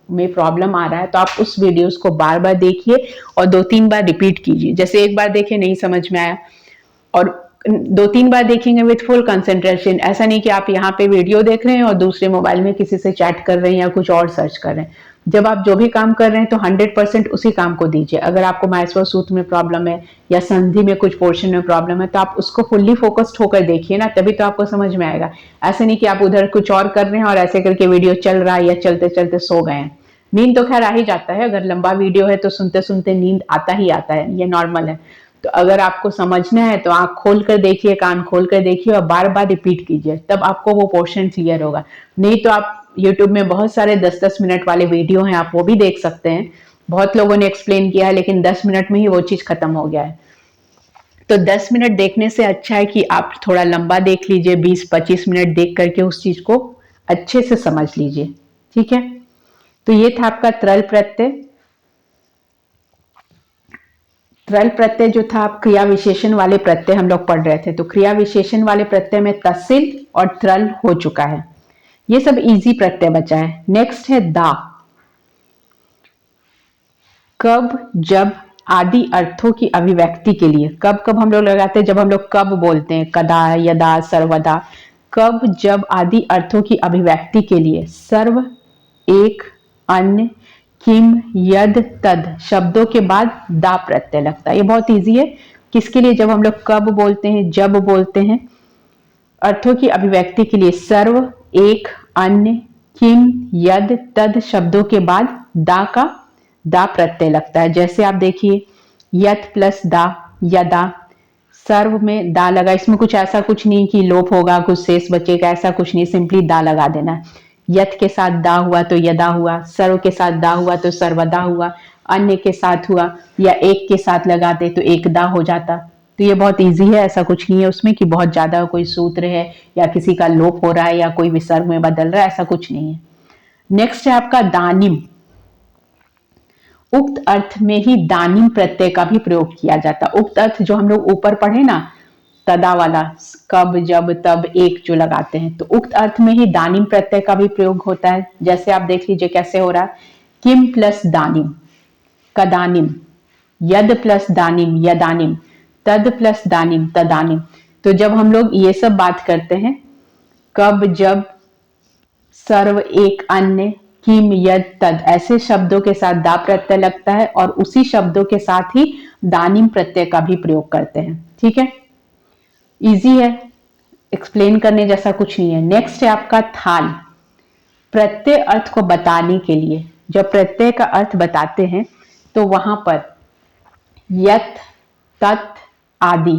में प्रॉब्लम आ रहा है, तो आप उस वीडियोस को बार बार देखिए और 2-3 बार रिपीट कीजिए। जैसे एक बार देखे नहीं समझ में आया, और 2-3 बार देखेंगे विथ फुल कंसंट्रेशन। ऐसा नहीं कि आप यहाँ पे वीडियो देख रहे हैं और दूसरे मोबाइल में किसी से चैट कर रहे हैं या कुछ और सर्च कर रहे हैं। जब आप जो भी काम कर रहे हैं तो 100% उसी काम को दीजिए। अगर आपको माहेश्वर सूत्र में प्रॉब्लम है या संधि में कुछ पोर्शन में प्रॉब्लम है, तो आप उसको फुल्ली फोकस्ड होकर देखिए ना, तभी तो आपको समझ में आएगा। ऐसे नहीं कि आप उधर कुछ और कर रहे हैं और ऐसे करके वीडियो चल रहा है या चलते चलते सो गए हैं। नींद तो खैर आ ही जाता है, अगर लंबा वीडियो है तो सुनते सुनते नींद आता ही आता है, ये नॉर्मल है। तो अगर आपको समझना है तो आंख खोल कर देखिए, कान खोल कर देखिए और बार बार रिपीट कीजिए, तब आपको वो पोर्शन क्लियर होगा। नहीं तो आप यूट्यूब में बहुत सारे 10-10 मिनट वाले वीडियो हैं, आप वो भी देख सकते हैं। बहुत लोगों ने एक्सप्लेन किया है, लेकिन 10 मिनट में ही वो चीज खत्म हो गया है। तो 10 मिनट देखने से अच्छा है कि आप थोड़ा लंबा देख लीजिए, 20-25 मिनट देख करके उस चीज को अच्छे से समझ लीजिए। ठीक है, तो ये था आपका त्रल प्रत्यय। त्रल प्रत्यय जो था, आप क्रिया विशेषण वाले प्रत्यय हम लोग पढ़ रहे थे, तो क्रिया विशेषण वाले प्रत्यय में तस्सिल और त्रल हो चुका है। ये सब इजी प्रत्यय बचा है। नेक्स्ट है दा। कब, जब आदि अर्थों की अभिव्यक्ति के लिए, कब कब हम लोग लगाते हैं, जब हम लोग कब बोलते हैं, कदा, यदा, सर्वदा। कब, जब आदि अर्थों की अभिव्यक्ति के लिए सर्व, एक, अन्य, किम, यद, तद शब्दों के बाद दा प्रत्यय लगता है। ये बहुत इजी है। किसके लिए, जब हम लोग कब बोलते हैं, जब बोलते हैं, अर्थों की अभिव्यक्ति के लिए सर्व, एक, अन्य, किम, यद, तद शब्दों के बाद दा प्रत्यय लगता है। जैसे आप देखिए, यत प्लस दा, यदा, सर्व में दा लगा, इसमें कुछ ऐसा कुछ नहीं कि लोप होगा कुछ शेष बचेगा, ऐसा कुछ नहीं, सिंपली दा लगा देना। यत के साथ दा हुआ तो यदा हुआ, सर्व के साथ दा हुआ तो सर्वदा हुआ, अन्य के साथ हुआ या एक के साथ लगाते तो एकदा हो जाता। तो ये बहुत इजी है, ऐसा कुछ नहीं है उसमें कि बहुत ज्यादा कोई सूत्र है या किसी का लोप हो रहा है या कोई विसर्ग में बदल रहा है, ऐसा कुछ नहीं है। नेक्स्ट है आपका दानिम। उक्त अर्थ में ही दानिम प्रत्यय का भी प्रयोग किया जाता है। उक्त अर्थ जो हम लोग ऊपर पढ़े ना, तदा वाला, कब, जब, तब, एक जो लगाते हैं, तो उक्त अर्थ में ही दानिम प्रत्यय का भी प्रयोग होता है। जैसे आप देख लीजिए कैसे हो रहा है, किम प्लस दानिम, कदानिम, यद प्लस दानिम, यदानिम, तद प्लस दानिम, तदानिम। तो जब हम लोग ये सब बात करते हैं, कब, जब, सर्व, एक, अन्य, किम, यद, तद, ऐसे शब्दों के साथ दा प्रत्यय लगता है और उसी शब्दों के साथ ही दानिम प्रत्यय का भी प्रयोग करते हैं। ठीक है, इजी है, एक्सप्लेन करने जैसा कुछ नहीं है। नेक्स्ट है आपका थाल। प्रत्यय अर्थ को बताने के लिए जब प्रत्यय का अर्थ बताते हैं तो वहां पर यत, तत् आदि,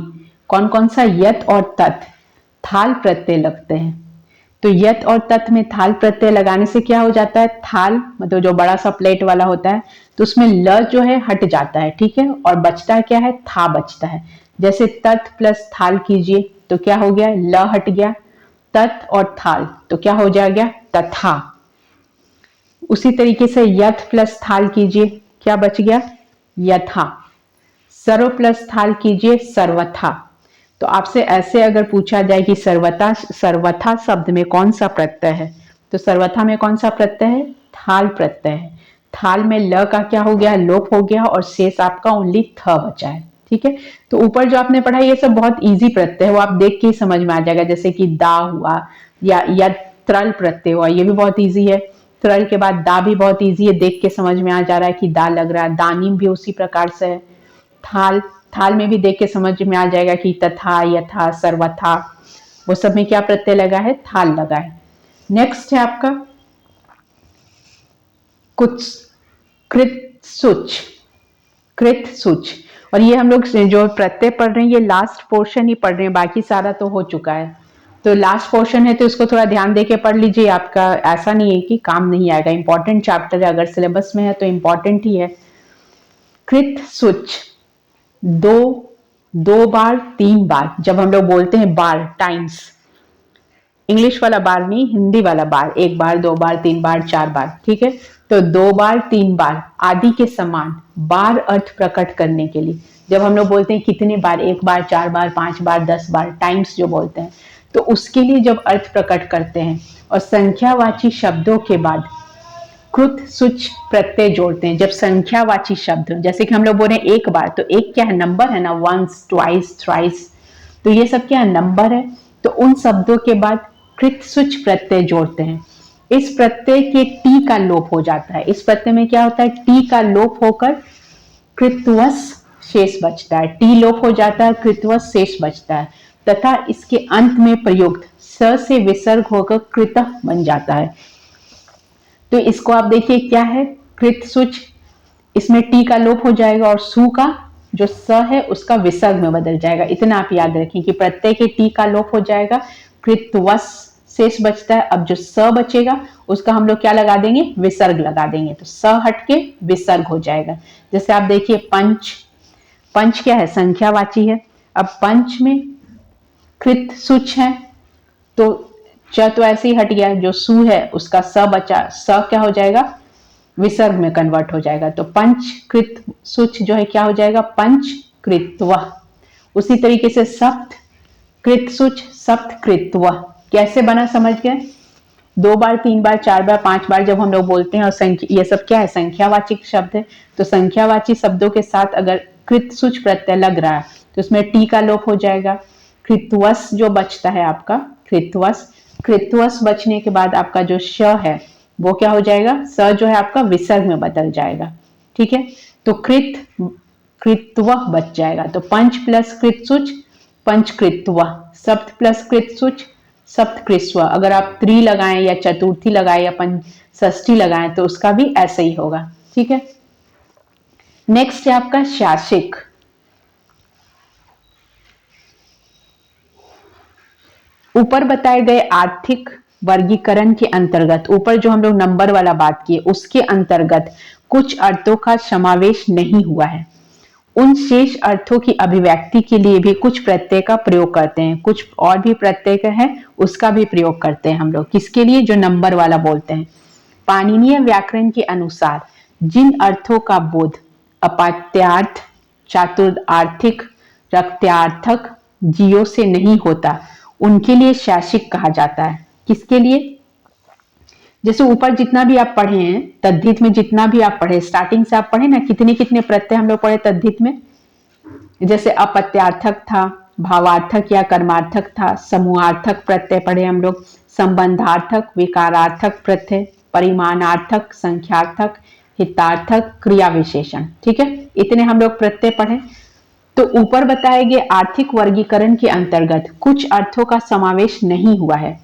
कौन कौन सा यत और तत् थाल प्रत्यय लगते हैं। तो यत और तत् में थाल प्रत्यय लगाने से क्या हो जाता है, थाल मतलब जो बड़ा सा प्लेट वाला होता है, तो उसमें ल जो है हट जाता है। ठीक है, और बचता है क्या है, था बचता है। जैसे तत् प्लस थाल कीजिए तो क्या हो गया, ल हट गया, तत् और थाल तो क्या हो जाएगा, तथा। उसी तरीके से यथ प्लस थाल कीजिए, क्या बच गया? यथा। सर्व प्लस थाल कीजिए, सर्वथा। तो आपसे ऐसे अगर पूछा जाए कि सर्वथा शब्द में कौन सा प्रत्यय है, तो सर्वथा में कौन सा प्रत्यय है? थाल प्रत्यय है। थाल में ल का क्या हो गया? लोप हो गया और शेष आपका ओनली थ बचा है। ठीक है, तो ऊपर जो आपने पढ़ा ये सब बहुत इजी प्रत्यय है, वो आप देख के ही समझ में आ जाएगा। जैसे कि दा हुआ या त्रल प्रत्यय हुआ, ये भी बहुत इजी है। त्रल के बाद दा भी बहुत इजी है, देख के समझ में आ जा रहा है कि दा लग रहा है। दानिम भी उसी प्रकार से है। थाल, थाल में भी देख के समझ में आ जाएगा कि तथा, यथा, सर्वथा, वो सब में क्या प्रत्यय लगा है? थाल लगा है। नेक्स्ट है आपका कुछ कृत सुच। कृत सुच, और ये हम लोग जो प्रत्यय पढ़ रहे हैं ये लास्ट पोर्शन ही पढ़ रहे हैं, बाकी सारा तो हो चुका है। तो लास्ट पोर्शन है तो इसको थोड़ा ध्यान देके पढ़ लीजिए। आपका ऐसा नहीं है कि काम नहीं आएगा, इंपॉर्टेंट चैप्टर है, अगर सिलेबस में है तो इंपॉर्टेंट ही है। कृत सुच, दो, दो बार, तीन बार, जब हम लोग बोलते हैं बार, टाइम्स, इंग्लिश वाला बार नहीं, हिंदी वाला बार, एक बार, दो बार, तीन बार, चार बार, ठीक है। तो दो बार, तीन बार आदि के समान बार अर्थ प्रकट करने के लिए, जब हम लोग बोलते हैं कितने बार, एक बार, चार बार, पांच बार, 10 बार, टाइम्स जो बोलते हैं, तो उसके लिए जब अर्थ प्रकट करते हैं और संख्यावाची शब्दों के बाद कृत सुच प्रत्यय जोड़ते हैं, जब संख्यावाची शब्द, जैसे कि हम लोग बोल रहे हैं एक बार, तो एक क्या है? नंबर है ना, वंस, ट्वाइस, थ्राइस, तो ये सब क्या है? नंबर है। तो उन शब्दों के बाद कृत सुच प्रत्यय जोड़ते हैं। इस प्रत्यय के टी का लोप हो जाता है। इस प्रत्यय में क्या होता है? टी का लोप होकर कृतवस शेष बचता है। टी लोप हो जाता है, कृतवस शेष बचता है, तथा इसके अंत में प्रयुक्त स से विसर्ग होकर कृत बन जाता है। तो इसको आप देखिए क्या है? कृत सुच, इसमें टी का लोप हो जाएगा और सु का जो स है उसका विसर्ग में बदल जाएगा। इतना आप याद रखें कि प्रत्यय के टी का लोप हो जाएगा, कृतवस शेष बचता है। अब जो स बचेगा उसका हम लोग क्या लगा देंगे? विसर्ग लगा देंगे, तो स हट के विसर्ग हो जाएगा। जैसे आप देखिए पंच, पंच क्या है? संख्यावाची है। अब पंच में कृत सुच है तो च तो ऐसे ही हट गया, जो सु है उसका स बचा, स क्या हो जाएगा? विसर्ग में कन्वर्ट हो जाएगा। तो पंच कृत सुच जो है क्या हो जाएगा? पंच कृत्व। उसी तरीके से सप्त कृत सुच, सप्त कृत्व कैसे बना समझ गए? दो बार, तीन बार, चार बार, पांच बार जब हम लोग बोलते हैं और संख्या, ये सब क्या है? संख्यावाचक शब्द है। तो संख्यावाची शब्दों के साथ अगर कृत सुच प्रत्यय लग रहा है तो उसमें टी का लोप हो जाएगा। कृतवस जो बचता है आपका, कृतवस, कृतवस बचने के बाद आपका जो श है वो क्या हो जाएगा? स जो है आपका विसर्ग में बदल जाएगा। ठीक है, तो कृत कृत्व बच जाएगा। तो पंच प्लस कृत सुच, पंच कृत्व। सप्त प्लस कृत सुच, सप्त कृस्व। अगर आप त्रि लगाएं या चतुर्थी लगाएं या षष्ठी लगाएं तो उसका भी ऐसे ही होगा। ठीक है, नेक्स्ट है आपका शासिक। ऊपर बताए गए आर्थिक वर्गीकरण के अंतर्गत, ऊपर जो हम लोग नंबर वाला बात किए उसके अंतर्गत कुछ अर्थों का समावेश नहीं हुआ है। उन शेष अर्थों की अभिव्यक्ति के लिए भी कुछ प्रत्यय का प्रयोग करते हैं। कुछ और भी प्रत्यय है उसका भी प्रयोग करते हैं हम लोग। किसके लिए? जो नंबर वाला बोलते हैं। पाणिनीय व्याकरण के अनुसार जिन अर्थों का बोध अपात्यार्थ, चातुर्थिक, रक्त्यार्थक जीवों से नहीं होता उनके लिए शैक्षिक कहा जाता है। किसके लिए? जैसे ऊपर जितना भी आप पढ़े हैं, तद्धित में जितना भी आप पढ़े, स्टार्टिंग से आप पढ़े ना, कितने कितने प्रत्यय हम लोग पढ़े तद्धित में। जैसे अपत्यार्थक था, भावार्थक या कर्मार्थक था, समूहार्थक प्रत्यय पढ़े हम लोग, संबंधार्थक, विकारार्थक प्रत्यय, परिमाणार्थक, संख्यार्थक, हितार्थक, क्रिया विशेषण। ठीक है, इतने हम लोग प्रत्यय पढ़े। तो ऊपर बताए गए आर्थिक वर्गीकरण के अंतर्गत कुछ अर्थों का समावेश नहीं हुआ है।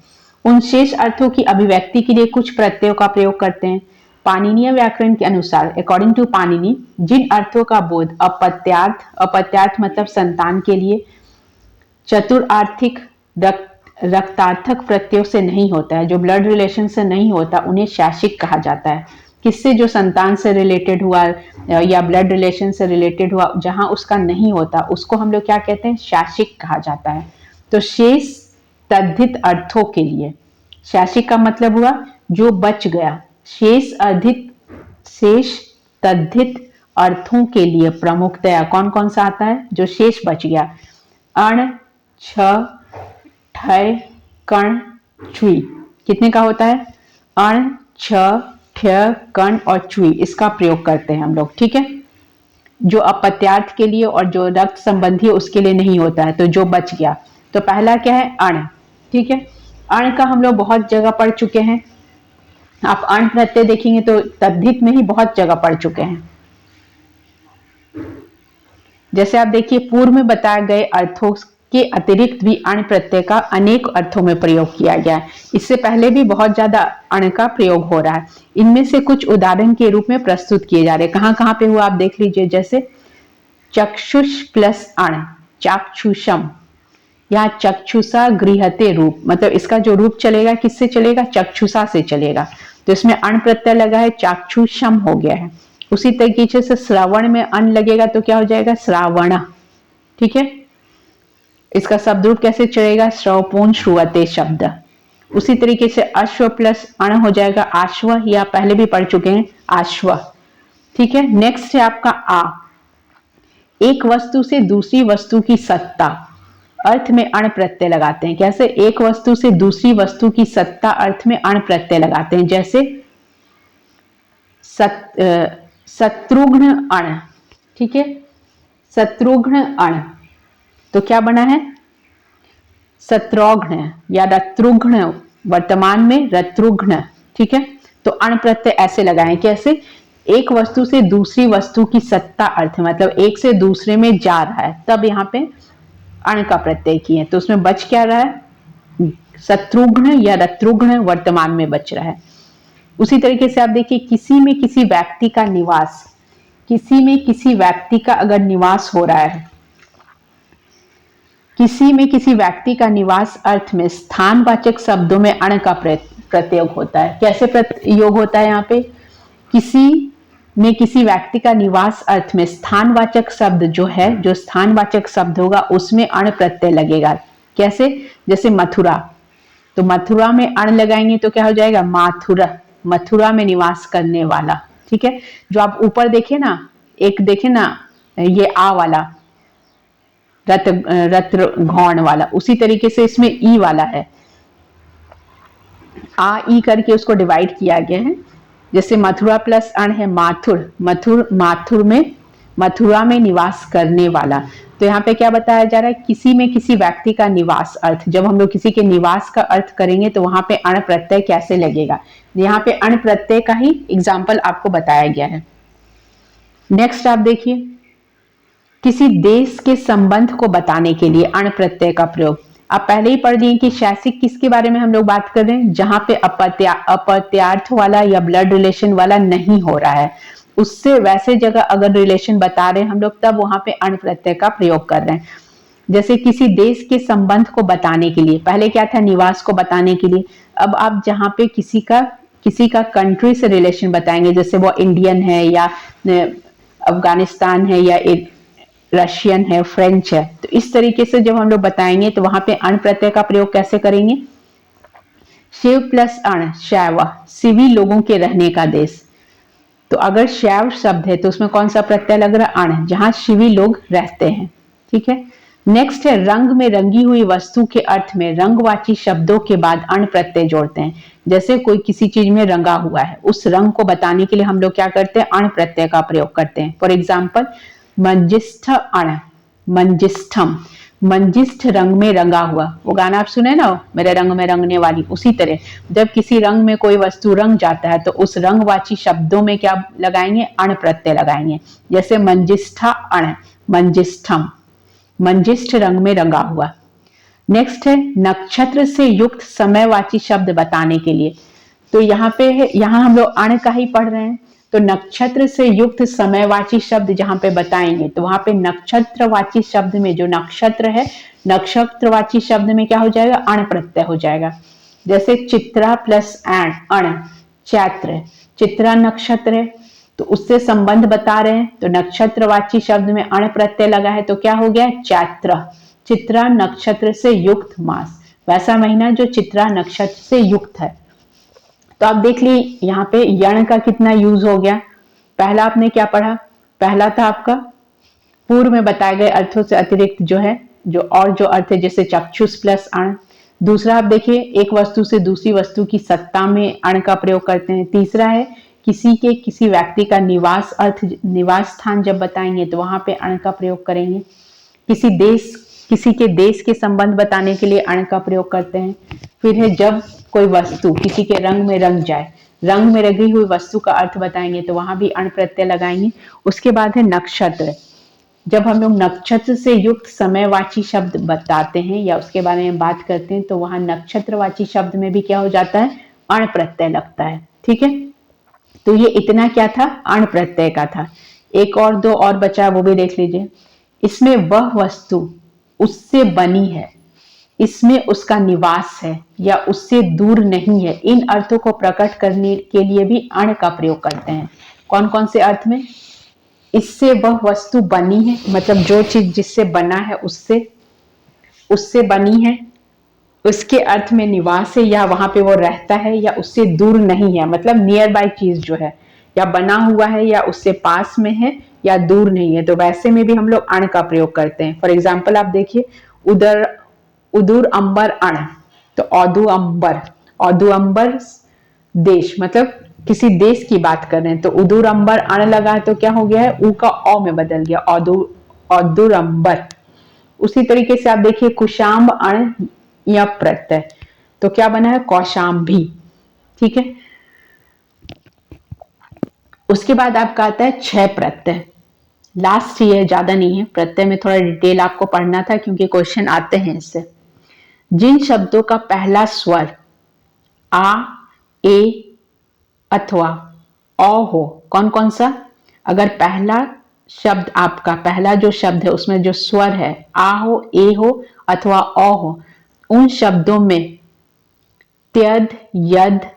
उन शेष अर्थों की अभिव्यक्ति के लिए कुछ प्रत्ययों का प्रयोग करते हैं। पाणिनीय व्याकरण के अनुसार, अकॉर्डिंग टू पाणिनि, जिन अर्थों का बोध अपत्यार्थ, अपत्यार्थ मतलब संतान के लिए, चतुरार्थिक, रक्तार्थक प्रत्ययों से नहीं होता है, जो ब्लड रिलेशन से नहीं होता, उन्हें शैक्षिक कहा जाता है। किससे? जो संतान से रिलेटेड हुआ या ब्लड रिलेशन से रिलेटेड हुआ, जहां उसका नहीं होता उसको हम लोग क्या कहते हैं? शैक्षिक कहा जाता है। तो शेष तद्धित अर्थों के लिए, शैक्षिक का मतलब हुआ जो बच गया, शेष तद्धित अर्थों के लिए प्रमुखतया कौन कौन सा आता है? जो शेष बच गया, अण, छ, ठय, कण, छुई, कितने का होता है? अण, छ, ठय, कण और छुई, इसका प्रयोग करते हैं हम लोग। ठीक है, जो अपत्यार्थ के लिए और जो रक्त संबंधी है उसके लिए नहीं होता है। तो जो बच गया, तो पहला क्या है? अण। ठीक है, अण का हम लोग बहुत जगह पढ़ चुके हैं। आप अण प्रत्यय देखेंगे तो तद्धित में ही बहुत जगह पढ़ चुके हैं। जैसे आप देखिए, पूर्व में बताए गए अर्थों के अतिरिक्त भी अण प्रत्यय का अनेक अर्थों में प्रयोग किया गया है। इससे पहले भी बहुत ज्यादा अण का प्रयोग हो रहा है। इनमें से कुछ उदाहरण के रूप में प्रस्तुत किए जा रहे हैं। कहां कहां पे हुआ आप देख लीजिए। जैसे चक्षुष प्लस अण, चाक्षुषम, या चक्षुषा गृहते रूप, मतलब इसका जो रूप चलेगा किससे चलेगा? चक्षुषा से चलेगा। तो इसमें अण प्रत्यय लगा है, चाक्षुषम हो गया है। उसी तरीके से श्रवण में अण लगेगा तो क्या हो जाएगा? श्रावण। ठीक है, इसका शब्द रूप कैसे चलेगा? श्रवपूर्ण श्रुवते शब्द। उसी तरीके से अश्व प्लस अण हो जाएगा आश्व, या पहले भी पढ़ चुके हैं आश्व। ठीक है, नेक्स्ट है आपका आ। एक वस्तु से दूसरी वस्तु की सत्ता, अर्थ में अण प्रत्यय लगाते हैं। कैसे? एक वस्तु से दूसरी वस्तु की सत्ता अर्थ में अण प्रत्यय लगाते हैं। जैसे शत्रुघ्न अण। ठीक है, शत्रुघ्न अण, तो क्या बना है? शत्रुघ्न या रत्रुघ्न, वर्तमान में रत्रुघ्न। ठीक है, तो अण प्रत्यय ऐसे लगाएं। कैसे? एक वस्तु से दूसरी वस्तु की सत्ता अर्थ, मतलब एक से दूसरे में जा रहा है, तब यहाँ पे अण का प्रत्यय किए। तो उसमें बच क्या रहा है? शत्रुघ्न या रत्रुघ्न वर्तमान में बच रहा है। उसी तरीके से आप देखिए, किसी में किसी व्यक्ति का निवास, किसी में किसी व्यक्ति का अगर निवास हो रहा है, किसी में किसी व्यक्ति का निवास अर्थ में स्थानवाचक शब्दों में अण का प्रयोग होता है। कैसे प्रयोग होता है? यहाँ पे किसी में किसी व्यक्ति का निवास अर्थ में स्थानवाचक शब्द जो है, जो स्थानवाचक शब्द होगा उसमें अण प्रत्यय लगेगा। कैसे? जैसे मथुरा, तो मथुरा में अण लगाएंगे तो क्या हो जाएगा? माथुर, मथुरा में निवास करने वाला। ठीक है, जो आप ऊपर देखे ना, एक देखे ना ये आ वाला, रत्र घौण वाला, उसी तरीके से इसमें ई वाला है, आ ई करके उसको डिवाइड किया गया है। जैसे मथुरा प्लस अण है माथुर, माथुर में, मथुरा में निवास करने वाला। तो यहाँ पे क्या बताया जा रहा है? किसी में किसी व्यक्ति का निवास अर्थ, जब हम लोग किसी के निवास का अर्थ करेंगे तो वहां पे अण प्रत्यय कैसे लगेगा। यहाँ पे अण प्रत्यय का ही एग्जाम्पल आपको बताया गया है। नेक्स्ट आप देखिए, किसी देश के संबंध को बताने के लिए अण प्रत्यय का प्रयोग। आप पहले ही पढ़ लिए कि शैसिक किसके बारे में हम लोग बात कर रहे हैं? जहां पे अपत्यार्थ वाला या ब्लड रिलेशन वाला नहीं हो रहा है, उससे वैसे जगह अगर रिलेशन बता रहे हैं हम लोग, तब वहां पे अण प्रत्यय का प्रयोग कर रहे हैं। जैसे किसी देश के संबंध को बताने के लिए, पहले क्या था? निवास को बताने के लिए। अब आप जहां पे किसी का कंट्री से रिलेशन बताएंगे, जैसे वो इंडियन है या अफगानिस्तान है या रशियन है, फ्रेंच है, तो इस तरीके से जब हम लोग बताएंगे तो वहां पे अण प्रत्यय का प्रयोग कैसे करेंगे? शिव प्लस अण, शैव, शिवी लोगों के रहने का देश। तो अगर शैव शब्द है तो उसमें कौन सा प्रत्यय लग रहा है? अण, जहां शिवी लोग रहते हैं। ठीक है, नेक्स्ट है रंग में रंगी हुई वस्तु के अर्थ में रंगवाची शब्दों के बाद अण प्रत्यय जोड़ते हैं। जैसे कोई किसी चीज में रंगा हुआ है, उस रंग को बताने के लिए हम लोग क्या करते हैं? अण प्रत्यय का प्रयोग करते हैं। फॉर एग्जाम्पल, मंजिष्ठ अण, मंजिष्ठम, मंजिष्ठ रंग में रंगा हुआ। वो गाना आप सुने ना, मेरे रंग में रंगने वाली। उसी तरह जब किसी रंग में कोई वस्तु रंग जाता है तो उस रंगवाची शब्दों में क्या लगाएंगे? अण प्रत्यय लगाएंगे। जैसे मंजिष्ठा अण, मंजिष्ठम, मंजिष्ठ रंग में रंगा हुआ। नेक्स्ट है नक्षत्र से युक्त समयवाची शब्द बताने के लिए। तो यहाँ पे है, यहाँ हम लोग अण का ही पढ़ रहे हैं, तो नक्षत्र से युक्त समयवाची शब्द जहां पे बताएंगे तो वहां पे नक्षत्रवाची शब्द में जो नक्षत्र है, नक्षत्रवाची शब्द में क्या हो जाएगा? अण प्रत्यय हो जाएगा। जैसे चित्रा प्लस अण, चैत्र, चित्रा नक्षत्र है तो उससे संबंध बता रहे हैं, तो नक्षत्रवाची शब्द में अण प्रत्यय लगा है तो क्या हो गया? चैत्र, चित्रा नक्षत्र से युक्त मास, वैसा महीना जो चित्रा नक्षत्र से युक्त है। तो आप देख ली यहाँ पे यण का कितना यूज हो गया। पहला आपने क्या पढ़ा, पहला था आपका पूर्व में बताए गए अर्थों से अतिरिक्त जो है जो अर्थ है जैसे चक्षुष प्लस अण। दूसरा आप देखिए एक वस्तु से दूसरी वस्तु की सत्ता में अण का प्रयोग करते हैं। तीसरा है किसी व्यक्ति का निवास स्थान जब बताएंगे तो वहां पे अण का प्रयोग करेंगे। किसी के देश के संबंध बताने के लिए अण का प्रयोग करते हैं। फिर है जब कोई वस्तु किसी के रंग में रंग जाए, रंग में रंगी हुई वस्तु का अर्थ बताएंगे तो वहां भी अण प्रत्यय लगाएंगे। उसके बाद है नक्षत्र। जब हम लोग नक्षत्र से युक्त समयवाची शब्द बताते हैं या उसके बारे में बात करते हैं तो वहां नक्षत्रवाची शब्द में भी क्या हो जाता है, अण प्रत्यय लगता है। ठीक है, तो ये इतना क्या था, अण प्रत्यय का था। एक और दो और बचा वो भी देख लीजिए। इसमें वह वस्तु उससे बनी है, इसमें उसका निवास है या उससे दूर नहीं है, इन अर्थों को प्रकट करने के लिए भी अण का प्रयोग करते हैं। कौन कौन से अर्थ में, इससे वह वस्तु बनी है मतलब जो चीज जिससे बना है उससे बनी है, उसके अर्थ में निवास है या वहां पे वो रहता है, या उससे दूर नहीं है मतलब नियर बाय चीज जो है, या बना हुआ है या उससे पास में है या दूर नहीं है, तो वैसे में भी हम लोग अण का प्रयोग करते हैं। फॉर एग्जाम्पल आप देखिए उदूर अंबर अण, तो औदु अंबर देश मतलब किसी देश की बात कर रहे हैं, तो उदूर अंबर अण लगा है तो क्या हो गया है, ऊ का औ में बदल गया, औदुर अंबर। उसी तरीके से आप देखिए कुशाम्ब अण या प्रत्यय, तो क्या बना है, कौशाम्भी। ठीक है, उसके बाद आपका आता है छह प्रत्यय। लास्ट ये ज्यादा नहीं है, प्रत्यय में थोड़ा डिटेल आपको पढ़ना था क्योंकि क्वेश्चन आते हैं इससे। जिन शब्दों का पहला स्वर आ, ए अथवा औ हो, कौन कौन सा, अगर पहला शब्द आपका पहला जो शब्द है उसमें जो स्वर है आ हो, ए हो अथवा औ हो, उन शब्दों में त्यद, यद,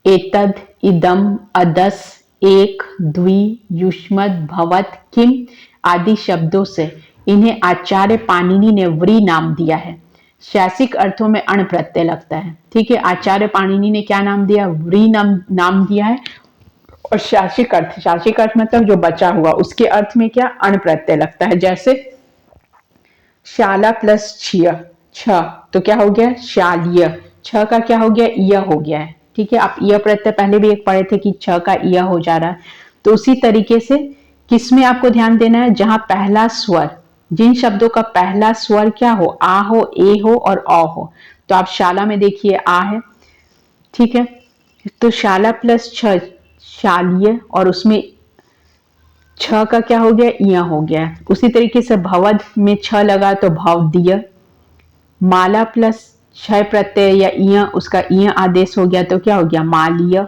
एतद, इदम, अदस, एक, द्वि, युष्मद, भवत, किम आदि शब्दों से इन्हें आचार्य पाणिनि ने व्री नाम दिया है। शैसिक अर्थों में अण प्रत्यय लगता है। ठीक है, आचार्य पाणिनि ने क्या नाम दिया, व्री नाम दिया है। और शासिक अर्थ मतलब जो बचा हुआ, उसके अर्थ में क्या, अण प्रत्यय लगता है। जैसे शाला प्लस छिय, छ तो क्या हो गया, शालिय, छ का क्या हो गया, य हो गया है। ठीक है, आप य प्रत्यय पहले भी एक पढ़े थे कि छ का य हो जा रहा है। तो उसी तरीके से किसमें आपको ध्यान देना है, जहां पहला स्वर, जिन शब्दों का पहला स्वर क्या हो, आ हो, ए हो और औ हो, तो आप शाला में देखिए आ है। ठीक है, तो शाला प्लस छ शालिय, और उसमें छ का क्या हो गया, इया हो गया। उसी तरीके से भवद में छ लगा तो भवदीय, माला प्लस क्षय प्रत्यय या इया, उसका इया आदेश हो गया तो क्या हो गया, मालीय,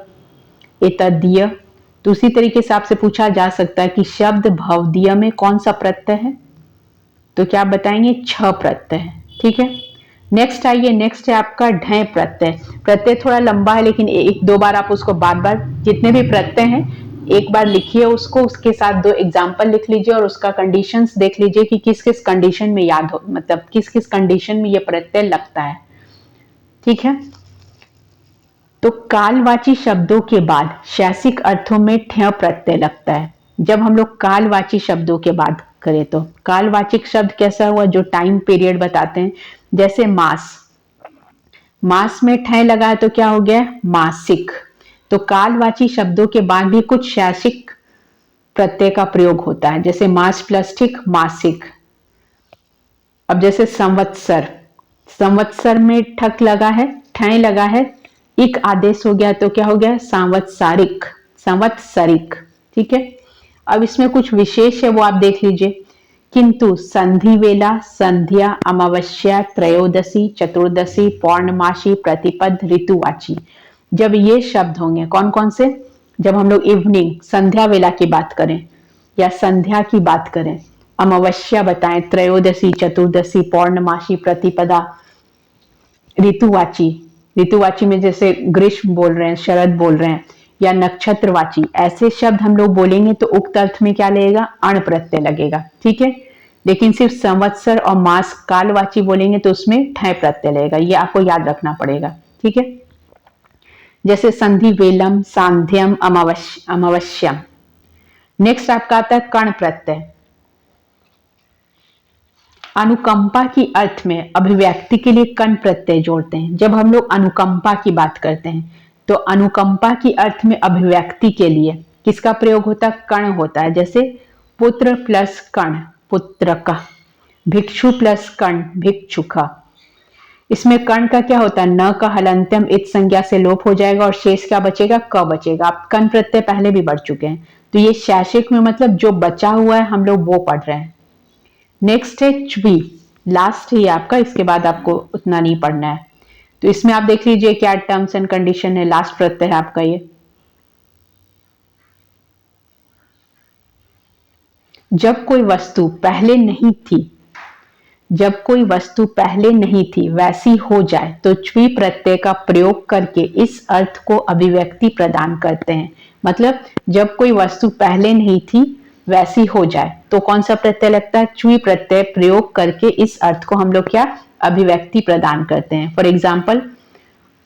एतदीय। तो उसी तरीके से आपसे पूछा जा सकता है कि शब्द भवदीय में कौन सा प्रत्यय है, तो क्या बताएंगे, छ प्रत्यय है। ठीक है, नेक्स्ट आइए, नेक्स्ट है आपका ढय प्रत्यय। प्रत्यय थोड़ा लंबा है लेकिन एक दो बार आप उसको बार बार, जितने भी प्रत्यय हैं एक बार लिखिए उसको, उसके साथ दो एग्जाम्पल लिख लीजिए और उसका कंडीशंस देख लीजिए कि किस किस कंडीशन में याद हो, मतलब किस किस कंडीशन में ये प्रत्यय लगता है। ठीक है, तो कालवाची शब्दों के बाद शैसिक अर्थों में ठ्य प्रत्यय लगता है। जब हम लोग कालवाची शब्दों के बाद करें तो कालवाचिक शब्द कैसा हुआ, जो टाइम पीरियड बताते हैं। जैसे मास में ठय लगा है तो क्या हो गया, मासिक। तो कालवाची शब्दों के बाद भी कुछ शैसिक प्रत्यय का प्रयोग होता है, जैसे मास प्लस ठीक, मासिक। अब जैसे संवत्सर में ठक लगा है, ठय लगा है, इक आदेश हो गया तो क्या हो गया, संवत्सरिक। ठीक है, अब इसमें कुछ विशेष है वो आप देख लीजिए। किंतु संधि वेला, संध्या, अमावस्या, त्रयोदशी, चतुर्दशी, पौर्णमासी, प्रतिपद, ऋतुवाची, जब ये शब्द होंगे, कौन कौन से, जब हम लोग इवनिंग संध्या वेला की बात करें या संध्या की बात करें, अमावस्या बताएं, त्रयोदशी, चतुर्दशी, पौर्णमासी, प्रतिपदा, ऋतुवाची में जैसे ग्रीष्म बोल रहे हैं, शरद बोल रहे हैं, या नक्षत्रवाची, ऐसे शब्द हम लोग बोलेंगे तो उक्त अर्थ में क्या लगेगा, अण प्रत्यय लगेगा। ठीक है, लेकिन सिर्फ संवत्सर और मास कालवाची बोलेंगे तो उसमें ठय प्रत्यय लगेगा, ये आपको याद रखना पड़ेगा। ठीक है, जैसे संधि वेलम, सांध्यम, अमावस्यम। नेक्स्ट आपका आता है कण प्रत्यय। अनुकंपा की अर्थ में अभिव्यक्ति के लिए कण प्रत्यय जोड़ते हैं। जब हम लोग अनुकंपा की बात करते हैं तो अनुकंपा की अर्थ में अभिव्यक्ति के लिए किसका प्रयोग होता है? कण होता है। जैसे पुत्र प्लस कण पुत्रक, भिक्षु प्लस कण भिक्षुक। इसमें कण का क्या होता है? न का हलंत्यम इत संज्ञा से लोप हो जाएगा और शेष क्या बचेगा? क बचेगा। आप कण प्रत्यय पहले भी बढ़ चुके हैं, तो ये शैक्षिक में मतलब जो बचा हुआ है हम लोग वो पढ़ रहे हैं। नेक्स्ट है च्वी, लास्ट ही आपका, इसके बाद आपको उतना नहीं पढ़ना है। तो इसमें आप देख लीजिए क्या टर्म्स एंड कंडीशन है। लास्ट प्रत्यय है आपका ये। जब कोई वस्तु पहले नहीं थी, जब कोई वस्तु पहले नहीं थी वैसी हो जाए तो च्वी प्रत्यय का प्रयोग करके इस अर्थ को अभिव्यक्ति प्रदान करते हैं। मतलब जब कोई वस्तु पहले नहीं थी वैसी हो जाए तो कौन सा प्रत्यय लगता है? च्वी प्रत्यय प्रयोग करके इस अर्थ को हम लोग क्या अभिव्यक्ति प्रदान करते हैं। फॉर एग्जाम्पल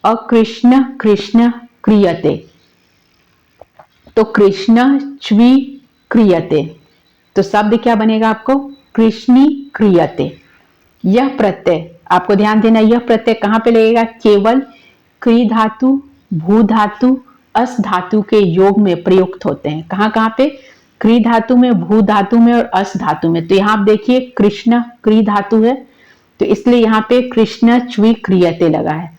अकृष्ण कृष्ण क्रियते, तो कृष्ण च्वी क्रियते, तो शब्द क्या बनेगा आपको? कृष्णी क्रियते। यह प्रत्यय आपको ध्यान देना, यह प्रत्यय कहां पे लगेगा? केवल क्री धातु, भू धातु, अस धातु के योग में प्रयुक्त होते हैं। कहां कहां पे? क्री धातु में, भू धातु में और अस धातु में। तो यहां आप देखिए कृष्ण क्री धातु है, तो इसलिए यहां पे कृष्ण च्वी क्रियते लगा है,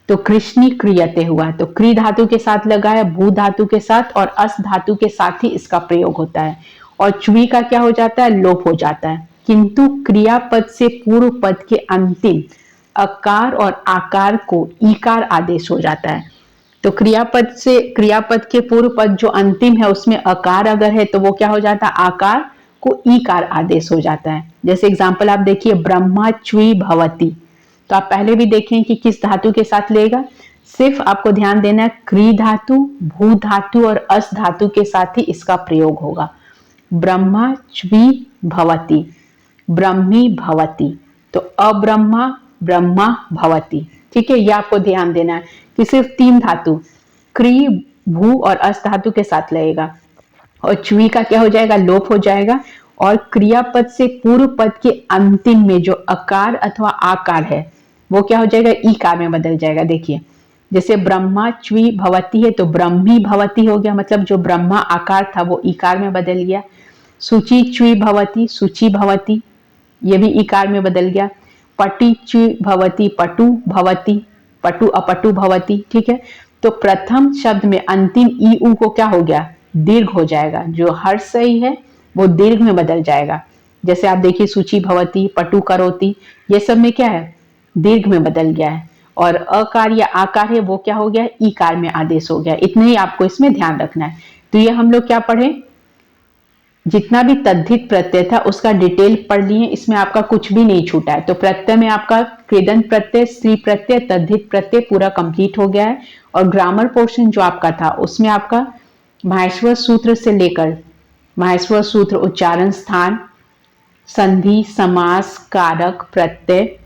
तो कृष्णी क्रियते हुआ। तो क्री धातु के साथ लगा है, भू धातु के साथ और अस धातु के साथ ही इसका प्रयोग होता है। और च्वी का क्या हो जाता है? लोप हो जाता है। किंतु क्रियापद से पूर्व पद के अंतिम अकार और आकार को ईकार आदेश हो जाता है। तो क्रियापद से, क्रियापद के पूर्व पद जो अंतिम है उसमें अकार अगर है तो वो क्या हो जाता है? आकार को ईकार आदेश हो जाता है। जैसे एग्जांपल आप देखिए ब्रह्मा च्वी भवती, तो आप पहले भी देखें कि किस धातु के साथ लेगा। सिर्फ आपको ध्यान देना है क्री धातु, भू धातु और अस धातु के साथ ही इसका प्रयोग होगा। ब्रह्मा च्वी भवती, ब्रह्मी भवती, तो अब्रह्मा ब्रह्मा भवती। ठीक है, ये आपको ध्यान देना है कि सिर्फ तीन धातु क्री, भू और अस धातु के साथ लगेगा और च्वी का क्या हो जाएगा? लोप हो जाएगा। और क्रियापद से पूर्व पद के अंतिम में जो अकार अथवा आकार है वो क्या हो जाएगा? ईकार में बदल जाएगा। देखिए जैसे ब्रह्मा च्वी भवती है तो ब्रह्मी भवती हो गया, मतलब जो ब्रह्मा आकार था वो ईकार में बदल गया। सूची च्वी भवती, सूची भवती, ये भी इकार में बदल गया। पटी च्वी भवती, पटु भवती, पटु अपटु भवती। ठीक है, तो प्रथम शब्द में अंतिम ई उ को क्या हो गया? दीर्घ हो जाएगा। जो हर्ष सही है वो दीर्घ में बदल जाएगा। जैसे आप देखिए सूची भवती, पटु करोती, ये सब में क्या है? दीर्घ में बदल गया है। और अकार या आकार है वो क्या हो गया? ईकार में आदेश हो गया। इतना ही आपको इसमें ध्यान रखना है। तो ये हम लोग क्या पढ़े? जितना भी तद्धित प्रत्यय था उसका डिटेल पढ़ लिए, इसमें आपका कुछ भी नहीं छूटा है। तो प्रत्यय में आपका कृदंत प्रत्यय, स्त्री प्रत्यय, तद्धित प्रत्यय पूरा कंप्लीट हो गया है। और ग्रामर पोर्शन जो आपका था उसमें आपका माहेश्वर सूत्र से लेकर माहेश्वर सूत्र, उच्चारण स्थान, संधि, समास, कारक, प्रत्यय,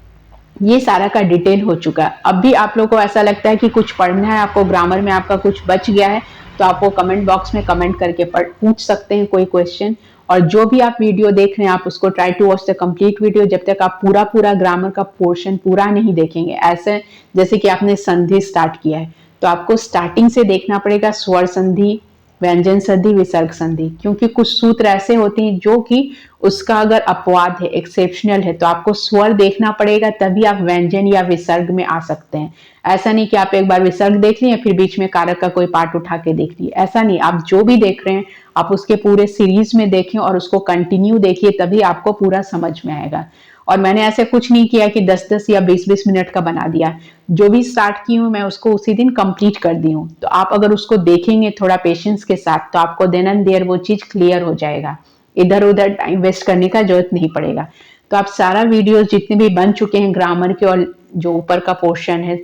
ये सारा का डिटेल हो चुका है। अब भी आप लोगों को ऐसा लगता है कि कुछ पढ़ना है आपको, ग्रामर में आपका कुछ बच गया है, तो आप वो कमेंट बॉक्स में कमेंट करके पूछ सकते हैं कोई क्वेश्चन। और जो भी आप वीडियो देख रहे हैं आप उसको try to watch the complete video. जब तक आप पूरा ग्रामर का पोर्शन पूरा नहीं देखेंगे, ऐसे जैसे कि आपने संधि स्टार्ट किया है तो आपको स्टार्टिंग से देखना पड़ेगा, स्वर संधि, व्यंजन संधि, विसर्ग संधि, क्योंकि कुछ सूत्र ऐसे होते हैं जो कि उसका अगर अपवाद है, एक्सेप्शनल है, तो आपको स्वर देखना पड़ेगा तभी आप व्यंजन या विसर्ग में आ सकते हैं। ऐसा नहीं कि आप एक बार विसर्ग देख लिए फिर बीच में कारक का कोई पार्ट उठा के देख लिए, ऐसा नहीं। आप जो भी देख रहे हैं आप उसके पूरे सीरीज में देखें और उसको कंटिन्यू देखिए, तभी आपको पूरा समझ में आएगा। और मैंने ऐसे कुछ नहीं किया कि 10-10 या 20-20 मिनट का बना दिया। जो भी स्टार्ट की हूँ मैं उसको उसी दिन कंप्लीट कर दी हूँ। तो आप अगर उसको देखेंगे थोड़ा पेशेंस के साथ तो आपको देन एंड देयर वो चीज क्लियर हो जाएगा। इधर उधर टाइम वेस्ट करने का जरूरत नहीं पड़ेगा। तो आप सारा वीडियोस जितने भी बन चुके हैं ग्रामर के और जो ऊपर का पोर्शन है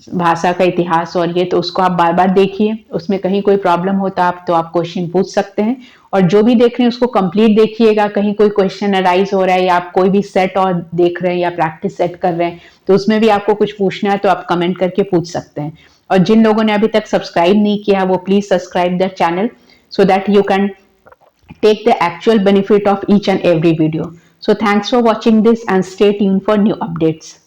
भाषा का इतिहास और ये, तो उसको आप बार बार देखिए। उसमें कहीं कोई प्रॉब्लम होता आप तो आप क्वेश्चन पूछ सकते हैं। और जो भी देख रहे हैं उसको कंप्लीट देखिएगा। कहीं कोई क्वेश्चन अराइज हो रहा है या आप कोई भी सेट और देख रहे हैं या प्रैक्टिस सेट कर रहे हैं तो उसमें भी आपको कुछ पूछना है तो आप कमेंट करके पूछ सकते हैं। और जिन लोगों ने अभी तक सब्सक्राइब नहीं किया वो please subscribe the channel so that you can take the actual benefit of each and every video. So thanks for watching this and stay tuned for new updates.